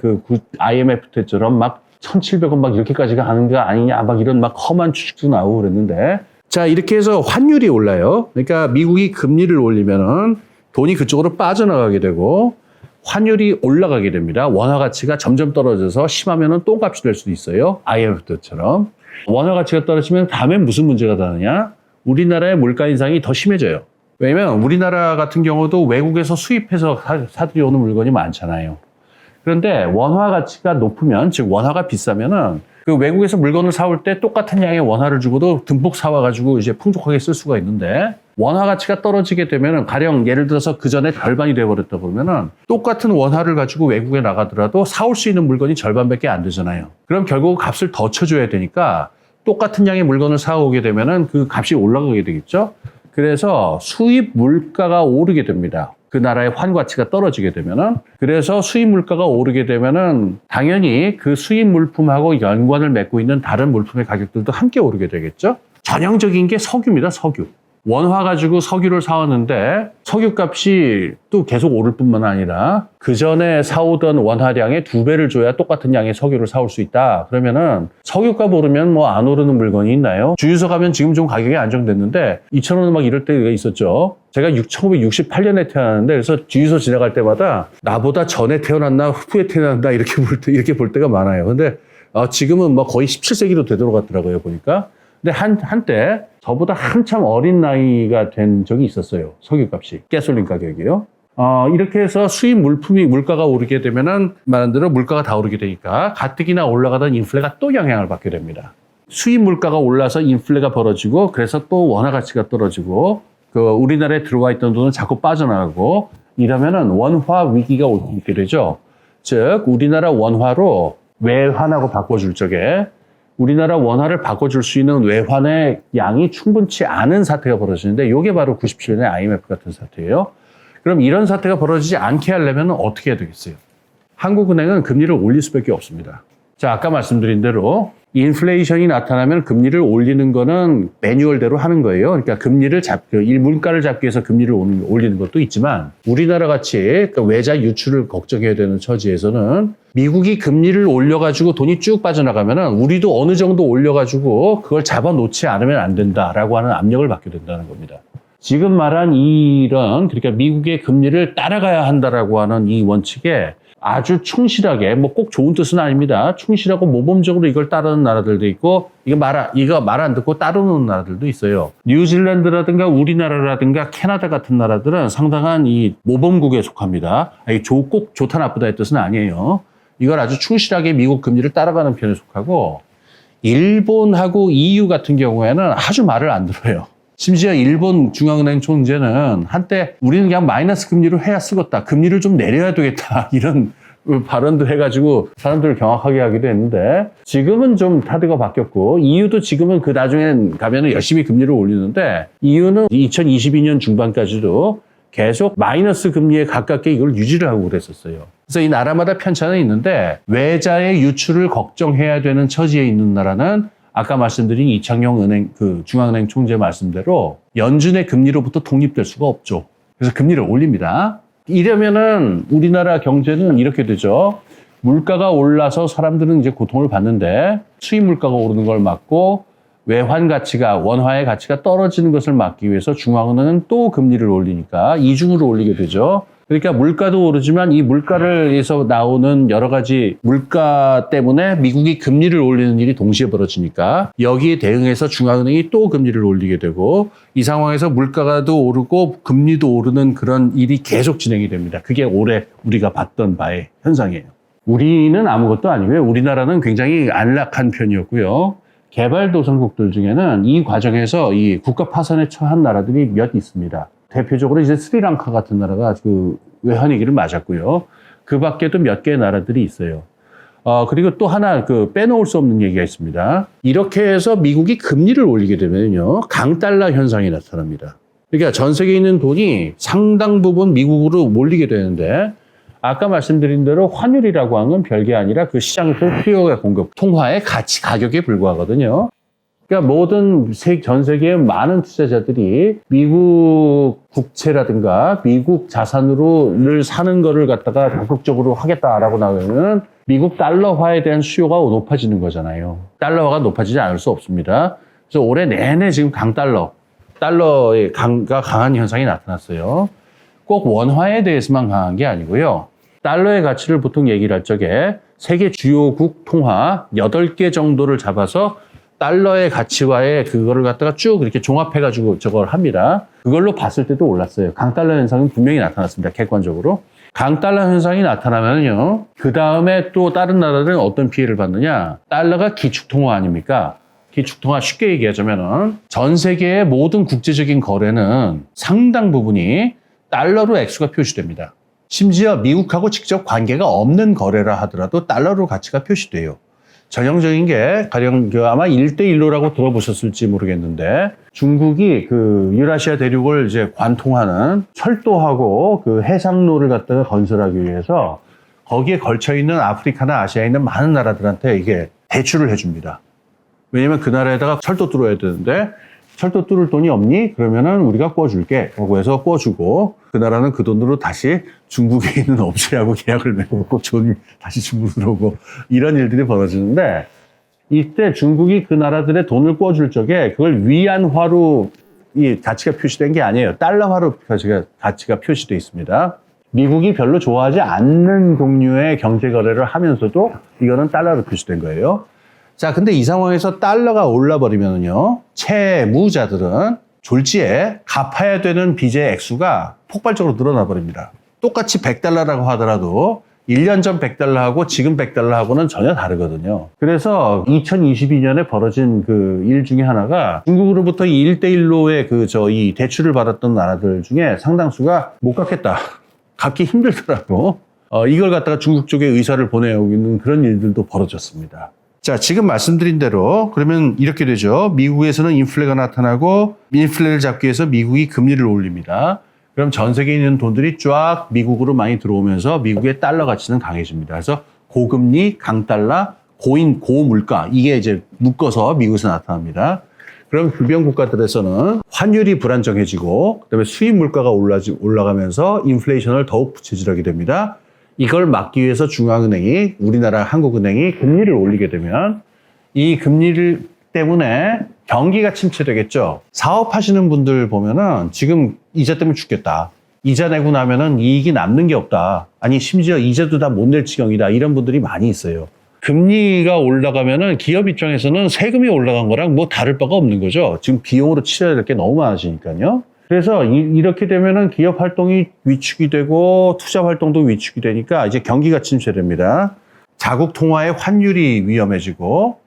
IMF 때처럼 막 1,700원 막 이렇게까지 가는 거 아니냐. 막 이런 막 험한 추측도 나오고 그랬는데 자, 이렇게 해서 환율이 올라요. 그러니까 미국이 금리를 올리면은 돈이 그쪽으로 빠져나가게 되고 환율이 올라가게 됩니다. 원화 가치가 점점 떨어져서 심하면은 똥값이 될 수도 있어요. IMF 때처럼. 원화 가치가 떨어지면 다음엔 무슨 문제가 나느냐? 우리나라의 물가 인상이 더 심해져요. 왜냐면 우리나라 같은 경우도 외국에서 수입해서 사들여오는 물건이 많잖아요. 그런데 원화 가치가 높으면, 즉 원화가 비싸면은 그 외국에서 물건을 사올 때 똑같은 양의 원화를 주고도 듬뿍 사와가지고 이제 풍족하게 쓸 수가 있는데 원화 가치가 떨어지게 되면은 가령 예를 들어서 그 전에 절반이 돼버렸다 그러면은 똑같은 원화를 가지고 외국에 나가더라도 사올 수 있는 물건이 절반밖에 안 되잖아요. 그럼 결국 값을 더 쳐줘야 되니까 똑같은 양의 물건을 사오게 되면은 그 값이 올라가게 되겠죠. 그래서 수입 물가가 오르게 됩니다. 그 나라의 환 가치가 떨어지게 되면은. 그래서 수입 물가가 오르게 되면은 당연히 그 수입 물품하고 연관을 맺고 있는 다른 물품의 가격들도 함께 오르게 되겠죠. 전형적인 게 석유입니다. 석유. 원화 가지고 석유를 사왔는데 석유값이 또 계속 오를 뿐만 아니라 그 전에 사오던 원화량의 2배를 줘야 똑같은 양의 석유를 사올 수 있다. 그러면은 석유값 오르면 뭐 안 오르는 물건이 있나요? 주유소 가면 지금 좀 가격이 안정됐는데 2,000원 막 이럴 때가 있었죠. 제가 1968년에 태어났는데 그래서 주유소 지나갈 때마다 나보다 전에 태어났나 후에 태어났나 이렇게 볼 때가 많아요. 근데 지금은 뭐 거의 17세기도 되돌아갔더라고요, 보니까. 근데 한때 저보다 한참 어린 나이가 된 적이 있었어요. 석유값이. 가솔린 가격이요. 이렇게 해서 수입 물가가 오르게 되면은 말한 대로 물가가 다 오르게 되니까 가뜩이나 올라가던 인플레가 또 영향을 받게 됩니다. 수입 물가가 올라서 인플레가 벌어지고 그래서 또 원화 가치가 떨어지고 우리나라에 들어와 있던 돈은 자꾸 빠져나가고 이러면은 원화 위기가 오게 되죠. 즉 우리나라 원화로 외환하고 바꿔줄 적에 우리나라 원화를 바꿔줄 수 있는 외환의 양이 충분치 않은 사태가 벌어지는데 이게 바로 97년의 IMF 같은 사태예요. 그럼 이런 사태가 벌어지지 않게 하려면 어떻게 해야 되겠어요? 한국은행은 금리를 올릴 수밖에 없습니다. 자, 아까 말씀드린 대로 인플레이션이 나타나면 금리를 올리는 거는 매뉴얼대로 하는 거예요. 그러니까 물가를 잡기 위해서 금리를 올리는 것도 있지만 우리나라 같이 외자 유출을 걱정해야 되는 처지에서는 미국이 금리를 올려가지고 돈이 쭉 빠져나가면은 우리도 어느 정도 올려가지고 그걸 잡아놓지 않으면 안 된다라고 하는 압력을 받게 된다는 겁니다. 지금 말한 그러니까 미국의 금리를 따라가야 한다라고 하는 이 원칙에 아주 충실하게, 뭐 꼭 좋은 뜻은 아닙니다. 충실하고 모범적으로 이걸 따르는 나라들도 있고, 이거 말 안 듣고 따르는 나라들도 있어요. 뉴질랜드라든가 우리나라라든가 캐나다 같은 나라들은 상당한 이 모범국에 속합니다. 꼭 좋다 나쁘다의 뜻은 아니에요. 이걸 아주 충실하게 미국 금리를 따라가는 편에 속하고, 일본하고 EU 같은 경우에는 아주 말을 안 들어요. 심지어 일본 중앙은행 총재는 한때 우리는 그냥 마이너스 금리로 해야 쓰겠다. 금리를 좀 내려야 되겠다. 이런 발언도 해가지고 사람들을 경악하게 하기도 했는데 지금은 좀 타드가 바뀌었고 이유도 지금은 그 나중엔 가면은 열심히 금리를 올리는데 이유는 2022년 중반까지도 계속 마이너스 금리에 가깝게 이걸 유지를 하고 그랬었어요. 그래서 이 나라마다 편차는 있는데 외자의 유출을 걱정해야 되는 처지에 있는 나라는 아까 말씀드린 이창용 중앙은행 총재 말씀대로 연준의 금리로부터 독립될 수가 없죠. 그래서 금리를 올립니다. 이러면은 우리나라 경제는 이렇게 되죠. 물가가 올라서 사람들은 이제 고통을 받는데 수입 물가가 오르는 걸 막고 외환 가치가, 원화의 가치가 떨어지는 것을 막기 위해서 중앙은행은 또 금리를 올리니까 이중으로 올리게 되죠. 그러니까 물가도 오르지만 이 물가에서 나오는 여러 가지 물가 때문에 미국이 금리를 올리는 일이 동시에 벌어지니까 여기에 대응해서 중앙은행이 또 금리를 올리게 되고 이 상황에서 물가도 오르고 금리도 오르는 그런 일이 계속 진행이 됩니다. 그게 올해 우리가 봤던 바의 현상이에요. 우리는 아무것도 아니고요. 우리나라는 굉장히 안락한 편이었고요. 개발도상국들 중에는 이 과정에서 이 국가 파산에 처한 나라들이 몇 있습니다. 대표적으로 이제 스리랑카 같은 나라가 그 외환위기를 맞았고요. 그 밖에도 몇 개의 나라들이 있어요. 그리고 또 하나 빼놓을 수 없는 얘기가 있습니다. 이렇게 해서 미국이 금리를 올리게 되면요. 강달러 현상이 나타납니다. 그러니까 전 세계에 있는 돈이 상당 부분 미국으로 몰리게 되는데 아까 말씀드린 대로 환율이라고 하는 건 별게 아니라 그 시장에서 수요와 공급, 통화의 가격에 불과하거든요. 그러니까 전 세계의 많은 투자자들이 미국 국채라든가 미국 자산으로를 사는 거를 갖다가 적극적으로 하겠다라고 나오면 미국 달러화에 대한 수요가 높아지는 거잖아요. 달러화가 높아지지 않을 수 없습니다. 그래서 올해 내내 지금 달러의 강한 현상이 나타났어요. 꼭 원화에 대해서만 강한 게 아니고요. 달러의 가치를 보통 얘기를 할 적에 세계 주요국 통화 8개 정도를 잡아서 달러의 가치와의 그거를 갖다가 쭉 이렇게 종합해가지고 저걸 합니다. 그걸로 봤을 때도 올랐어요. 강달러 현상은 분명히 나타났습니다. 객관적으로. 강달러 현상이 나타나면요. 그 다음에 또 다른 나라들은 어떤 피해를 받느냐. 달러가 기축통화 아닙니까? 기축통화 쉽게 얘기하자면은 전 세계의 모든 국제적인 거래는 상당 부분이 달러로 액수가 표시됩니다. 심지어 미국하고 직접 관계가 없는 거래라 하더라도 달러로 가치가 표시돼요. 전형적인 게 가령 아마 1대1로라고 들어보셨을지 모르겠는데 중국이 유라시아 대륙을 이제 관통하는 철도하고 해상로를 갖다가 건설하기 위해서 거기에 걸쳐 있는 아프리카나 아시아에 있는 많은 나라들한테 이게 대출을 해줍니다. 왜냐면 그 나라에다가 철도 뚫어야 되는데 철도 뚫을 돈이 없니? 그러면은 우리가 꿔줄게. 라고 해서 꿔주고 그 나라는 그 돈으로 다시 중국에 있는 업체하고 계약을 맺고 돈이 다시 중국으로 들어오고 이런 일들이 벌어지는데 이때 중국이 그 나라들의 돈을 꿔줄 적에 그걸 위안화로 이 가치가 표시된 게 아니에요. 달러화로 가치가 표시되어 있습니다. 미국이 별로 좋아하지 않는 종류의 경제 거래를 하면서도 이거는 달러로 표시된 거예요. 자, 근데 이 상황에서 달러가 올라버리면요, 채무자들은 졸지에 갚아야 되는 빚의 액수가 폭발적으로 늘어나 버립니다. 똑같이 100달러라고 하더라도 1년 전 100달러하고 지금 100달러하고는 전혀 다르거든요. 그래서 2022년에 벌어진 일 중에 하나가 중국으로부터 1대1로의 이 대출을 받았던 나라들 중에 상당수가 못 갚겠다. 갚기 힘들더라고. 이걸 갖다가 중국 쪽에 의사를 보내오는 그런 일들도 벌어졌습니다. 자, 지금 말씀드린 대로 그러면 이렇게 되죠. 미국에서는 인플레가 나타나고 인플레를 잡기 위해서 미국이 금리를 올립니다. 그럼 전 세계에 있는 돈들이 쫙 미국으로 많이 들어오면서 미국의 달러 가치는 강해집니다. 그래서 고금리, 강달러, 고물가 이게 이제 묶어서 미국에서 나타납니다. 그럼 주변 국가들에서는 환율이 불안정해지고 그다음에 수입 물가가 올라가면서 인플레이션을 더욱 부채질하게 됩니다. 이걸 막기 위해서 중앙은행이 우리나라 한국은행이 금리를 올리게 되면 이 금리를 때문에 경기가 침체되겠죠. 사업하시는 분들 보면은 지금 이자 때문에 죽겠다. 이자 내고 나면은 이익이 남는 게 없다. 아니 심지어 이자도 다 못 낼 지경이다. 이런 분들이 많이 있어요. 금리가 올라가면은 기업 입장에서는 세금이 올라간 거랑 뭐 다를 바가 없는 거죠. 지금 비용으로 치러야 될 게 너무 많아지니까요. 그래서 이렇게 되면은 기업 활동이 위축이 되고 투자 활동도 위축이 되니까 이제 경기가 침체됩니다. 자국 통화의 환율이 위험해지고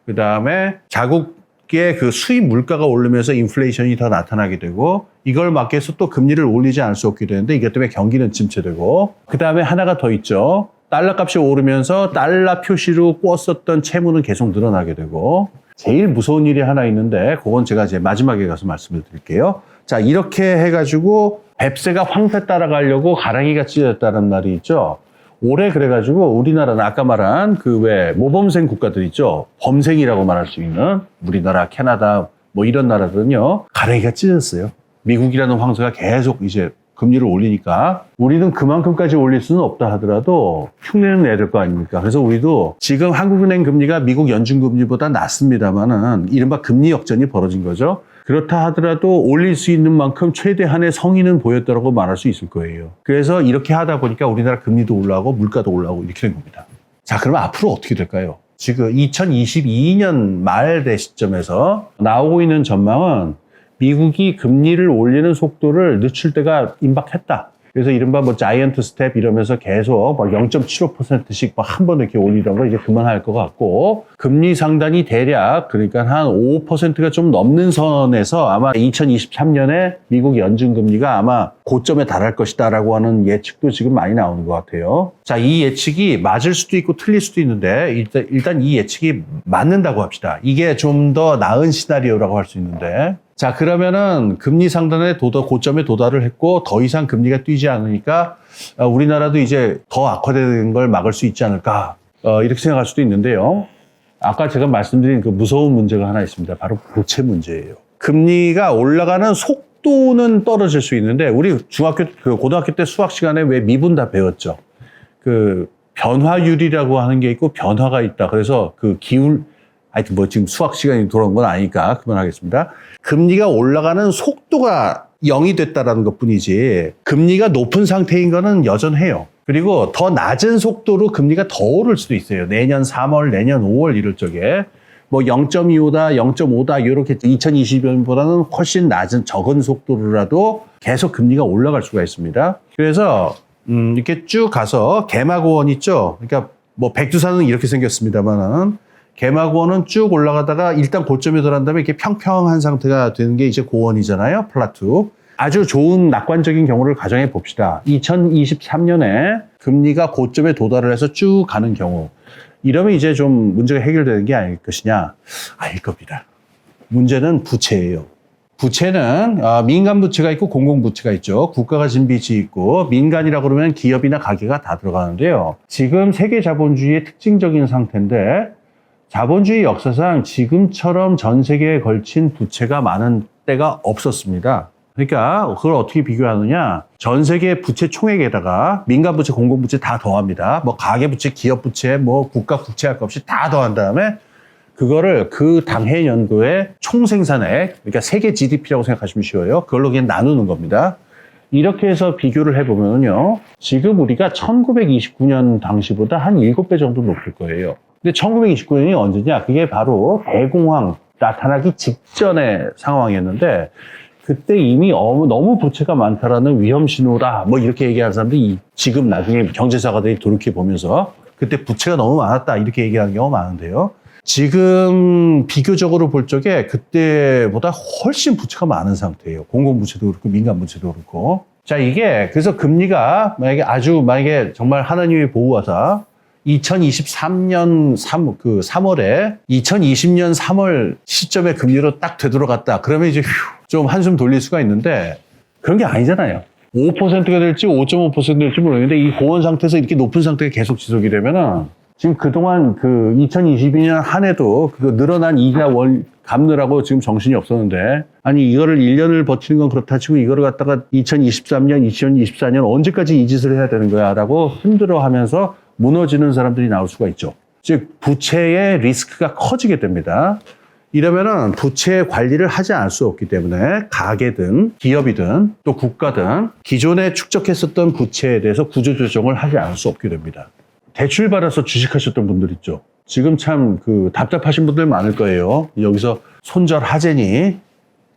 그 다음에 자국 밖에 그 수입 물가가 오르면서 인플레이션이 더 나타나게 되고 이걸 막기 위해서 또 금리를 올리지 않을 수 없게 되는데 이것 때문에 경기는 침체되고 그 다음에 하나가 더 있죠. 달러 값이 오르면서 달러 표시로 꿨었던 채무는 계속 늘어나게 되고 제일 무서운 일이 하나 있는데 그건 제가 이제 마지막에 가서 말씀을 드릴게요. 자, 이렇게 해가지고 뱁새가 황새 따라가려고 가랑이가 찢어졌다는 말이 있죠. 올해 그래가지고 우리나라는 아까 말한 그 왜 모범생 국가들 있죠. 범생이라고 말할 수 있는 우리나라, 캐나다 뭐 이런 나라들은요. 가랑이가 찢어졌어요. 미국이라는 황새가 계속 이제 금리를 올리니까 우리는 그만큼까지 올릴 수는 없다 하더라도 흉내는 내야 될 거 아닙니까? 그래서 우리도 지금 한국은행 금리가 미국 연준금리보다 낮습니다만은 이른바 금리 역전이 벌어진 거죠. 그렇다 하더라도 올릴 수 있는 만큼 최대한의 성의는 보였다고 말할 수 있을 거예요. 그래서 이렇게 하다 보니까 우리나라 금리도 올라가고 물가도 올라가고 이렇게 된 겁니다. 자, 그러면 앞으로 어떻게 될까요? 지금 2022년 말 대 시점에서 나오고 있는 전망은 미국이 금리를 올리는 속도를 늦출 때가 임박했다. 그래서 이른바 뭐 자이언트 스텝 이러면서 계속 막 0.75%씩 막 한 번 이렇게 올리던 거 이제 그만할 것 같고 금리 상단이 대략 그러니까 한 5%가 좀 넘는 선에서 아마 2023년에 미국 연준 금리가 아마 고점에 달할 것이다라고 하는 예측도 지금 많이 나오는 것 같아요. 자, 이 예측이 맞을 수도 있고 틀릴 수도 있는데 일단 이 예측이 맞는다고 합시다. 이게 좀 더 나은 시나리오라고 할 수 있는데 자, 그러면은 금리 상단에 고점에 도달을 했고 더 이상 금리가 뛰지 않으니까 우리나라도 이제 더 악화되는 걸 막을 수 있지 않을까 이렇게 생각할 수도 있는데요. 아까 제가 말씀드린 그 무서운 문제가 하나 있습니다. 바로 부채 문제예요. 금리가 올라가는 속도는 떨어질 수 있는데 우리 고등학교 때 수학 시간에 왜 미분 다 배웠죠. 그 변화율이라고 하는 게 있고 변화가 있다. 그래서 그 하여튼 뭐 지금 수학 시간이 돌아온 건 아니니까 그만하겠습니다. 금리가 올라가는 속도가 0이 됐다라는 것 뿐이지 금리가 높은 상태인 거는 여전해요. 그리고 더 낮은 속도로 금리가 더 오를 수도 있어요. 내년 3월, 내년 5월 이럴 적에 뭐 0.25다, 0.5다 이렇게 2020년보다는 훨씬 낮은 적은 속도로라도 계속 금리가 올라갈 수가 있습니다. 그래서 이렇게 쭉 가서 개마고원 있죠. 그러니까 뭐 백두산은 이렇게 생겼습니다만은 개마고원은 쭉 올라가다가 일단 고점에 들어간 다음에 이렇게 평평한 상태가 되는 게 이제 고원이잖아요. 플라투. 아주 좋은 낙관적인 경우를 가정해 봅시다. 2023년에 금리가 고점에 도달을 해서 쭉 가는 경우. 이러면 이제 좀 문제가 해결되는 게 아닐 것이냐? 아닐 겁니다. 문제는 부채예요. 부채는 민간 부채가 있고 공공 부채가 있죠. 국가가 진 빚이 있고 민간이라고 그러면 기업이나 가게가 다 들어가는데요. 지금 세계 자본주의의 특징적인 상태인데 자본주의 역사상 지금처럼 전 세계에 걸친 부채가 많은 때가 없었습니다. 그러니까 그걸 어떻게 비교하느냐. 전 세계 부채 총액에다가 민간 부채, 공공 부채 다 더합니다. 뭐 가계 부채, 기업 부채, 뭐 국가 국채할 것 없이 다 더한 다음에 그거를 그 당해 연도의 총생산액, 그러니까 세계 GDP라고 생각하시면 쉬워요. 그걸로 그냥 나누는 겁니다. 이렇게 해서 비교를 해보면요. 지금 우리가 1929년 당시보다 한 7배 정도 높을 거예요. 근데 1929년이 언제냐? 그게 바로 대공황 나타나기 직전의 상황이었는데 그때 이미 너무 부채가 많다라는 위험 신호다. 뭐 이렇게 얘기하는 사람들이 지금 나중에 경제사가들이 돌이켜 보면서 그때 부채가 너무 많았다. 이렇게 얘기하는 경우가 많은데요. 지금 비교적으로 볼 적에 그때보다 훨씬 부채가 많은 상태예요. 공공부채도 그렇고 민간부채도 그렇고. 자, 이게 그래서 금리가 만약에 정말 하나님의 보호하사 2023년 3월에 2020년 3월 시점에 금리로 딱 되돌아갔다. 그러면 이제 좀 한숨 돌릴 수가 있는데 그런 게 아니잖아요. 5%가 될지 5.5% 될지 모르겠는데 이 고원 상태에서 이렇게 높은 상태가 계속 지속이 되면은 지금 그동안 2022년 한 해도 그 늘어난 이자 갚느라고 지금 정신이 없었는데 아니 이거를 1년을 버티는 건 그렇다 치고 이거를 갖다가 2023년, 2024년 언제까지 이 짓을 해야 되는 거야 라고 힘들어하면서 무너지는 사람들이 나올 수가 있죠. 즉 부채의 리스크가 커지게 됩니다. 이러면은 부채 관리를 하지 않을 수 없기 때문에 가게든 기업이든 또 국가든 기존에 축적했었던 부채에 대해서 구조조정을 하지 않을 수 없게 됩니다. 대출 받아서 주식하셨던 분들 있죠. 지금 참 답답하신 분들 많을 거예요. 여기서 손절하자니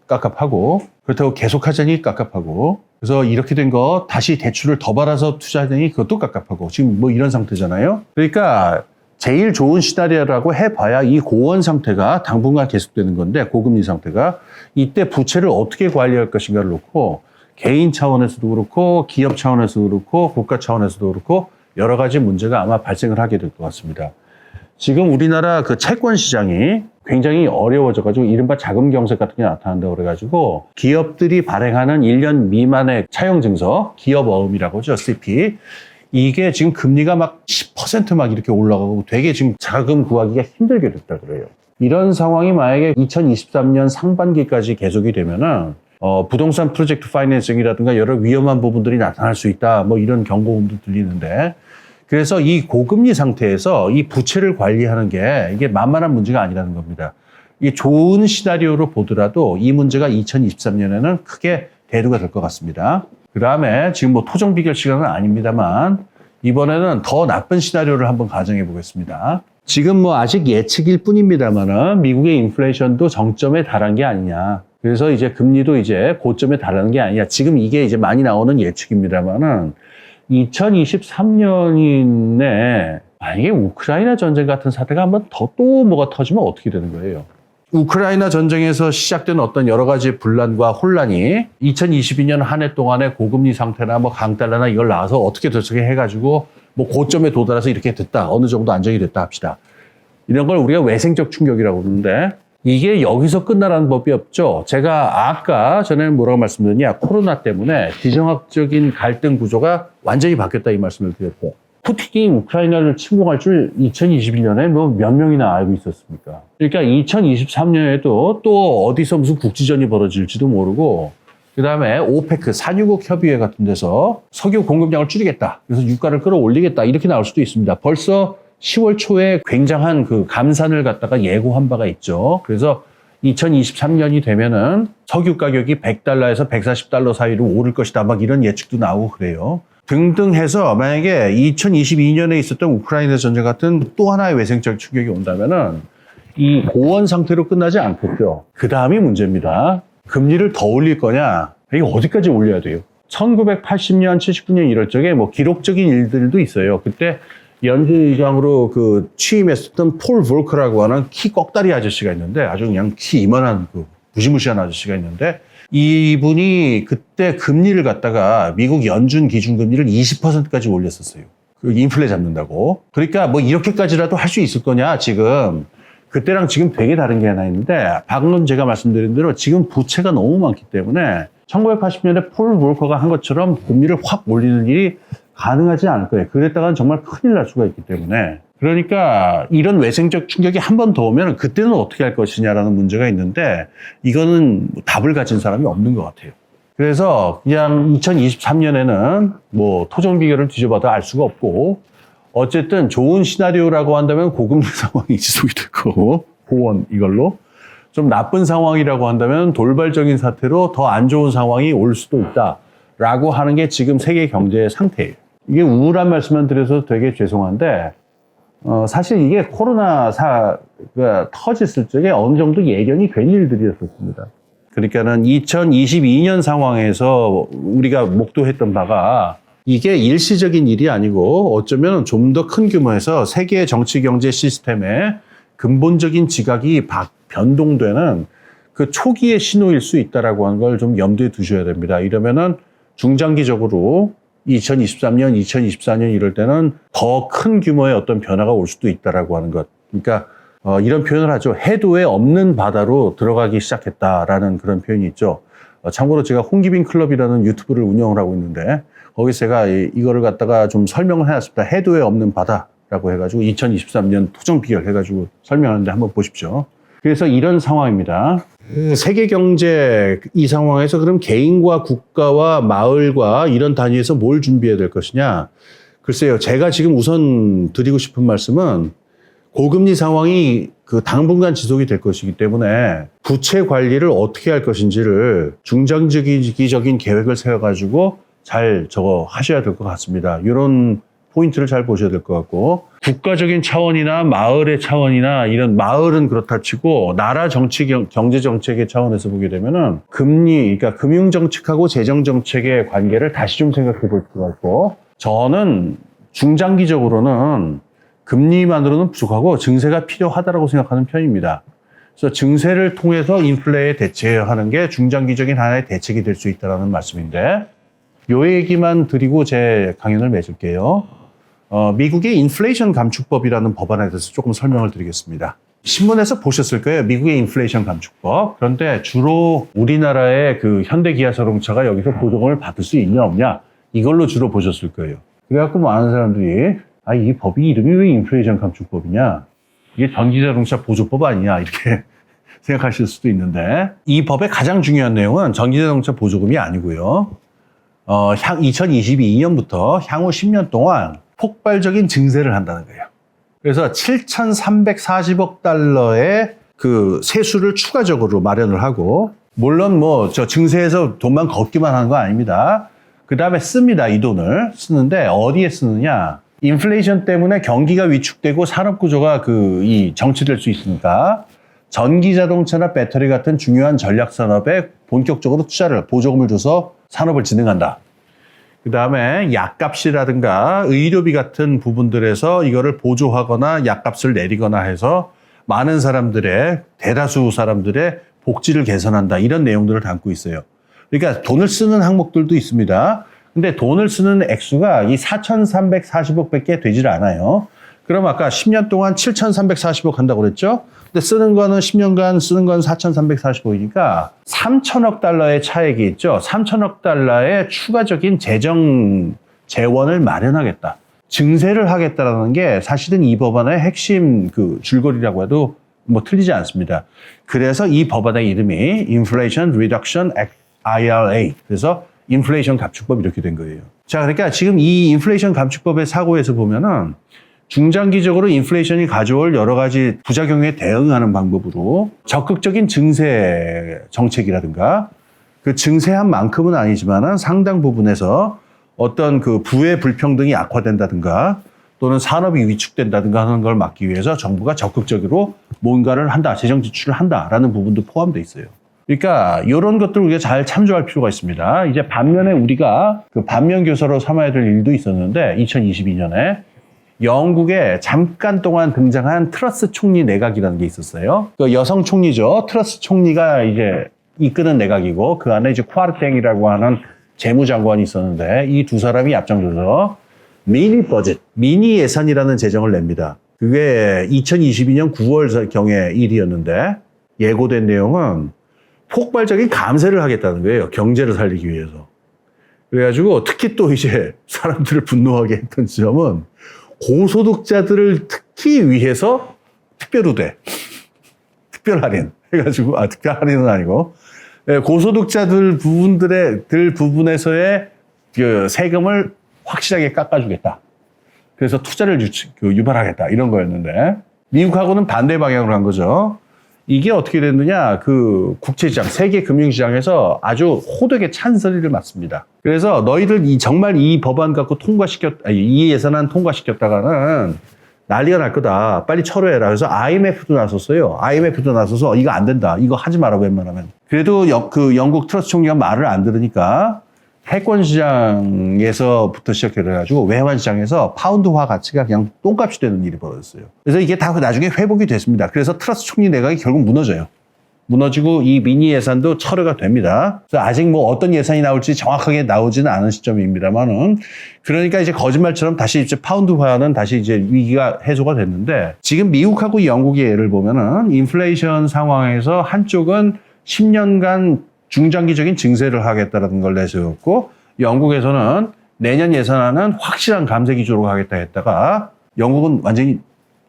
깝깝하고 그렇다고 계속하자니 깝깝하고 그래서 이렇게 된 거 다시 대출을 더 받아서 투자하자니 그것도 깝깝하고 지금 뭐 이런 상태잖아요. 그러니까 제일 좋은 시나리오라고 해봐야 이 고원 상태가 당분간 계속되는 건데, 고금리 상태가. 이때 부채를 어떻게 관리할 것인가를 놓고 개인 차원에서도 그렇고 기업 차원에서도 그렇고 국가 차원에서도 그렇고 여러 가지 문제가 아마 발생을 하게 될 것 같습니다. 지금 우리나라 그 채권 시장이 굉장히 어려워져가지고 이른바 자금 경색 같은 게 나타난다고 그래가지고 기업들이 발행하는 1년 미만의 차용 증서, 기업 어음이라고 하죠, CP. 이게 지금 금리가 막 10% 막 이렇게 올라가고 되게 지금 자금 구하기가 힘들게 됐다 그래요. 이런 상황이 만약에 2023년 상반기까지 계속이 되면은 부동산 프로젝트 파이낸싱이라든가 여러 위험한 부분들이 나타날 수 있다. 뭐 이런 경고음도 들리는데, 그래서 이 고금리 상태에서 이 부채를 관리하는 게 이게 만만한 문제가 아니라는 겁니다. 이게 좋은 시나리오로 보더라도 이 문제가 2023년에는 크게 대두가 될 것 같습니다. 그 다음에 지금 뭐 토정 비결 시간은 아닙니다만 이번에는 더 나쁜 시나리오를 한번 가정해 보겠습니다. 지금 뭐 아직 예측일 뿐입니다만은 미국의 인플레이션도 정점에 달한 게 아니냐. 그래서 이제 금리도 이제 고점에 달하는 게 아니냐. 지금 이게 이제 많이 나오는 예측입니다만은 2023년에 만약에 우크라이나 전쟁 같은 사태가 한번 또 뭐가 터지면 어떻게 되는 거예요? 우크라이나 전쟁에서 시작된 어떤 여러 가지 분란과 혼란이 2022년 한 해 동안의 고금리 상태나 뭐 강달러나 이걸 나와서 어떻게 저렇게 해가지고 뭐 고점에 도달해서 이렇게 됐다. 어느 정도 안정이 됐다 합시다. 이런 걸 우리가 외생적 충격이라고 그러는데 이게 여기서 끝나라는 법이 없죠. 제가 아까 전에 뭐라고 말씀드렸냐. 코로나 때문에 지정학적인 갈등 구조가 완전히 바뀌었다 이 말씀을 드렸고, 푸틴이 우크라이나를 침공할 줄 2021년에 뭐 몇 명이나 알고 있었습니까? 그러니까 2023년에도 또 어디서 무슨 국지전이 벌어질지도 모르고, 그 다음에 오페크 산유국 협의회 같은 데서 석유 공급량을 줄이겠다. 그래서 유가를 끌어올리겠다. 이렇게 나올 수도 있습니다. 벌써 10월 초에 굉장한 그 감산을 갖다가 예고한 바가 있죠. 그래서 2023년이 되면은 석유 가격이 100달러에서 140달러 사이로 오를 것이다. 막 이런 예측도 나오고 그래요. 등등 해서 만약에 2022년에 있었던 우크라이나 전쟁 같은 또 하나의 외생적 충격이 온다면은 이 고원 상태로 끝나지 않겠죠. 그 다음이 문제입니다. 금리를 더 올릴 거냐? 이게 어디까지 올려야 돼요? 1980년, 79년 이럴 적에 뭐 기록적인 일들도 있어요. 그때 연준 의장으로 그 취임했었던 폴 볼커라고 하는 키 꺽다리 아저씨가 있는데, 아주 그냥 키 이만한 그 무시무시한 아저씨가 있는데, 이분이 그때 금리를 갖다가 미국 연준 기준금리를 20%까지 올렸었어요. 그 인플레 잡는다고. 그러니까 뭐 이렇게까지라도 할 수 있을 거냐 지금. 그때랑 지금 되게 다른 게 하나 있는데, 방금 제가 말씀드린 대로 지금 부채가 너무 많기 때문에 1980년에 폴 볼커가 한 것처럼 금리를 확 올리는 일이 가능하지 않을 거예요. 그랬다가는 정말 큰일 날 수가 있기 때문에. 그러니까 이런 외생적 충격이 한 번 더 오면 그때는 어떻게 할 것이냐라는 문제가 있는데, 이거는 답을 가진 사람이 없는 것 같아요. 그래서 그냥 2023년에는 뭐 토정 비결을 뒤져봐도 알 수가 없고, 어쨌든 좋은 시나리오라고 한다면 고금리 상황이 지속이 될 거고, 고원 이걸로. 좀 나쁜 상황이라고 한다면 돌발적인 사태로 더 안 좋은 상황이 올 수도 있다라고 하는 게 지금 세계 경제의 상태예요. 이게 우울한 말씀을 드려서 되게 죄송한데, 사실 이게 코로나가 터졌을 적에 어느 정도 예견이 된 일들이었습니다. 그러니까는 2022년 상황에서 우리가 목도했던 바가 이게 일시적인 일이 아니고 어쩌면 좀 더 큰 규모에서 세계 정치 경제 시스템의 근본적인 지각이 변동되는 그 초기의 신호일 수 있다라고 하는 걸 좀 염두에 두셔야 됩니다. 이러면은 중장기적으로 2023년, 2024년 이럴 때는 더 큰 규모의 어떤 변화가 올 수도 있다라고 하는 것. 그러니까 이런 표현을 하죠. 해도에 없는 바다로 들어가기 시작했다라는 그런 표현이 있죠. 참고로 제가 홍기빈 클럽이라는 유튜브를 운영을 하고 있는데, 거기서 제가 이거를 갖다가 좀 설명을 해놨습니다. 해도에 없는 바다라고 해가지고 2023년 토정 비결 해가지고 설명하는데 한번 보십시오. 그래서 이런 상황입니다. 세계 경제 이 상황에서 그럼 개인과 국가와 마을과 이런 단위에서 뭘 준비해야 될 것이냐? 글쎄요, 제가 지금 우선 드리고 싶은 말씀은 고금리 상황이 그 당분간 지속이 될 것이기 때문에 부채 관리를 어떻게 할 것인지를 중장기적인 계획을 세워가지고 잘 저거 하셔야 될 것 같습니다. 이런 포인트를 잘 보셔야 될 것 같고, 국가적인 차원이나 마을의 차원이나 이런 마을은 그렇다 치고 나라 정치 경제 정책의 차원에서 보게 되면은 금리, 그러니까 금융 정책하고 재정 정책의 관계를 다시 좀 생각해 볼 필요가 있고, 저는 중장기적으로는 금리만으로는 부족하고 증세가 필요하다고 생각하는 편입니다. 그래서 증세를 통해서 인플레에 대처하는 게 중장기적인 하나의 대책이 될 수 있다는 말씀인데 요 얘기만 드리고 제 강연을 맺을게요. 미국의 인플레이션 감축법이라는 법안에 대해서 조금 설명을 드리겠습니다. 신문에서 보셨을 거예요. 미국의 인플레이션 감축법. 그런데 주로 우리나라의 그 현대기아자동차가 여기서 보조금을 받을 수 있냐 없냐 이걸로 주로 보셨을 거예요. 그래갖고 많은 사람들이 이 법이 이름이 왜 인플레이션 감축법이냐? 이게 전기자동차 보조법 아니냐? 이렇게 생각하실 수도 있는데 이 법의 가장 중요한 내용은 전기자동차 보조금이 아니고요. 2022년부터 향후 10년 동안 폭발적인 증세를 한다는 거예요. 그래서 7,340억 달러의 그 세수를 추가적으로 마련을 하고 물론 저 증세에서 돈만 걷기만 하는 거 아닙니다. 그 다음에 씁니다. 이 돈을 쓰는데 어디에 쓰느냐? 인플레이션 때문에 경기가 위축되고 산업 구조가 정체될 수 있으니까 전기 자동차나 배터리 같은 중요한 전략 산업에 본격적으로 보조금을 줘서 산업을 진흥한다. 그 다음에 약값이라든가 의료비 같은 부분들에서 이거를 보조하거나 약값을 내리거나 해서 많은 대다수 사람들의 복지를 개선한다. 이런 내용들을 담고 있어요. 그러니까 돈을 쓰는 항목들도 있습니다. 근데 돈을 쓰는 액수가 이 4,340억 밖에 되질 않아요. 그럼 아까 10년 동안 7,340억 한다고 그랬죠? 근데 쓰는 거는 10년간 쓰는 건 4,340억이니까 3천억 달러의 차액이 있죠. 3천억 달러의 추가적인 재원을 마련하겠다. 증세를 하겠다라는 게 사실은 이 법안의 핵심 줄거리라고 해도 틀리지 않습니다. 그래서 이 법안의 이름이 Inflation Reduction Act IRA. 그래서 인플레이션 감축법 이렇게 된 거예요. 자, 그러니까 지금 이 인플레이션 감축법의 사고에서 보면은 중장기적으로 인플레이션이 가져올 여러 가지 부작용에 대응하는 방법으로 적극적인 증세 정책이라든가 그 증세한 만큼은 아니지만은 상당 부분에서 어떤 부의 불평등이 악화된다든가 또는 산업이 위축된다든가 하는 걸 막기 위해서 정부가 적극적으로 뭔가를 한다, 재정 지출을 한다라는 부분도 포함되어 있어요. 그러니까 이런 것들을 우리가 잘 참조할 필요가 있습니다. 이제 반면에 우리가 반면 교사로 삼아야 될 일도 있었는데 2022년에 영국에 잠깐 동안 등장한 트러스 총리 내각이라는 게 있었어요. 여성 총리죠. 트러스 총리가 이제 이끄는 내각이고 그 안에 이제 쿠아르탱이라고 하는 재무장관이 있었는데 이 두 사람이 앞장서서 미니 예산이라는 재정을 냅니다. 그게 2022년 9월경의 일이었는데 예고된 내용은 폭발적인 감세를 하겠다는 거예요. 경제를 살리기 위해서. 그래가지고 특히 또 이제 사람들을 분노하게 했던 지점은 고소득자들을 특히 위해서 특별 우대, 특별 할인 해가지고 특별 할인은 아니고 고소득자들 부분에서의 세금을 확실하게 깎아주겠다. 그래서 투자를 유발하겠다 이런 거였는데 미국하고는 반대 방향으로 간 거죠. 이게 어떻게 됐느냐, 국제시장, 세계 금융시장에서 아주 호되게 찬소리를 맞습니다. 그래서 너희들 정말 이 법안 갖고 이 예산안 통과시켰다가는 난리가 날 거다. 빨리 철회해라. 그래서 IMF도 나섰어요. IMF도 나서서 이거 안 된다. 이거 하지 말라고 웬만하면. 그래도 영국 트러스 총리가 말을 안 들으니까 패권 시장에서부터 시작해가지고 외환 시장에서 파운드화 가치가 그냥 똥값이 되는 일이 벌어졌어요. 그래서 이게 다 나중에 회복이 됐습니다. 그래서 트러스 총리 내각이 결국 무너져요. 무너지고 이 미니 예산도 철회가 됩니다. 그래서 아직 어떤 예산이 나올지 정확하게 나오지는 않은 시점입니다만은 그러니까 이제 거짓말처럼 다시 이제 파운드화는 다시 이제 위기가 해소가 됐는데 지금 미국하고 영국의 예를 보면은 인플레이션 상황에서 한쪽은 10년간 중장기적인 증세를 하겠다는 걸 내세웠고 영국에서는 내년 예산안은 확실한 감세 기조로 가겠다 했다가 영국은 완전히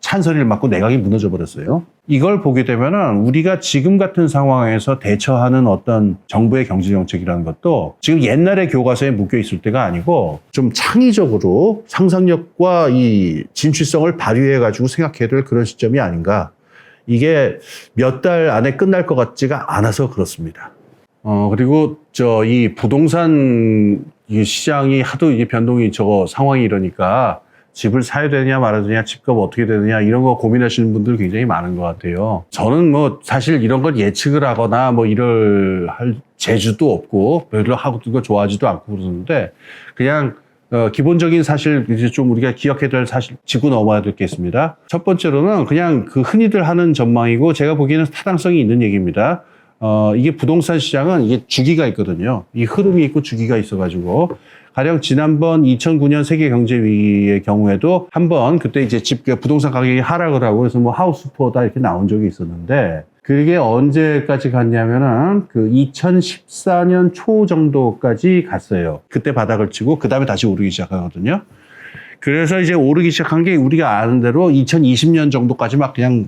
찬소리를 맞고 내각이 무너져 버렸어요. 이걸 보게 되면은 우리가 지금 같은 상황에서 대처하는 어떤 정부의 경제 정책이라는 것도 지금 옛날의 교과서에 묶여 있을 때가 아니고 좀 창의적으로 상상력과 이 진취성을 발휘해 가지고 생각해야 될 그런 시점이 아닌가. 이게 몇 달 안에 끝날 것 같지가 않아서 그렇습니다. 그리고 이 부동산 시장이 하도 이게 변동이 상황이 이러니까 집을 사야 되느냐 말아야 되느냐, 집값 어떻게 되느냐 이런 거 고민하시는 분들 굉장히 많은 것 같아요. 저는 사실 이런 걸 예측을 하거나 이럴 할 재주도 없고 별로 하고 그거 좋아하지도 않고 그러는데 그냥 기본적인 사실 이제 좀 우리가 기억해야 될 사실 짚고 넘어야 되겠습니다. 첫 번째로는 그냥 그 흔히들 하는 전망이고 제가 보기에는 타당성이 있는 얘기입니다. 이게 부동산 시장은 이게 주기가 있거든요. 이 흐름이 있고 주기가 있어가지고 가령 지난번 2009년 세계 경제 위기의 경우에도 한번 그때 이제 부동산 가격이 하락을 하고 그래서 뭐 하우스 푸어다 이렇게 나온 적이 있었는데 그게 언제까지 갔냐면은 그 2014년 초 정도까지 갔어요. 그때 바닥을 치고 그 다음에 다시 오르기 시작하거든요. 그래서 이제 오르기 시작한 게 우리가 아는 대로 2020년 정도까지 그냥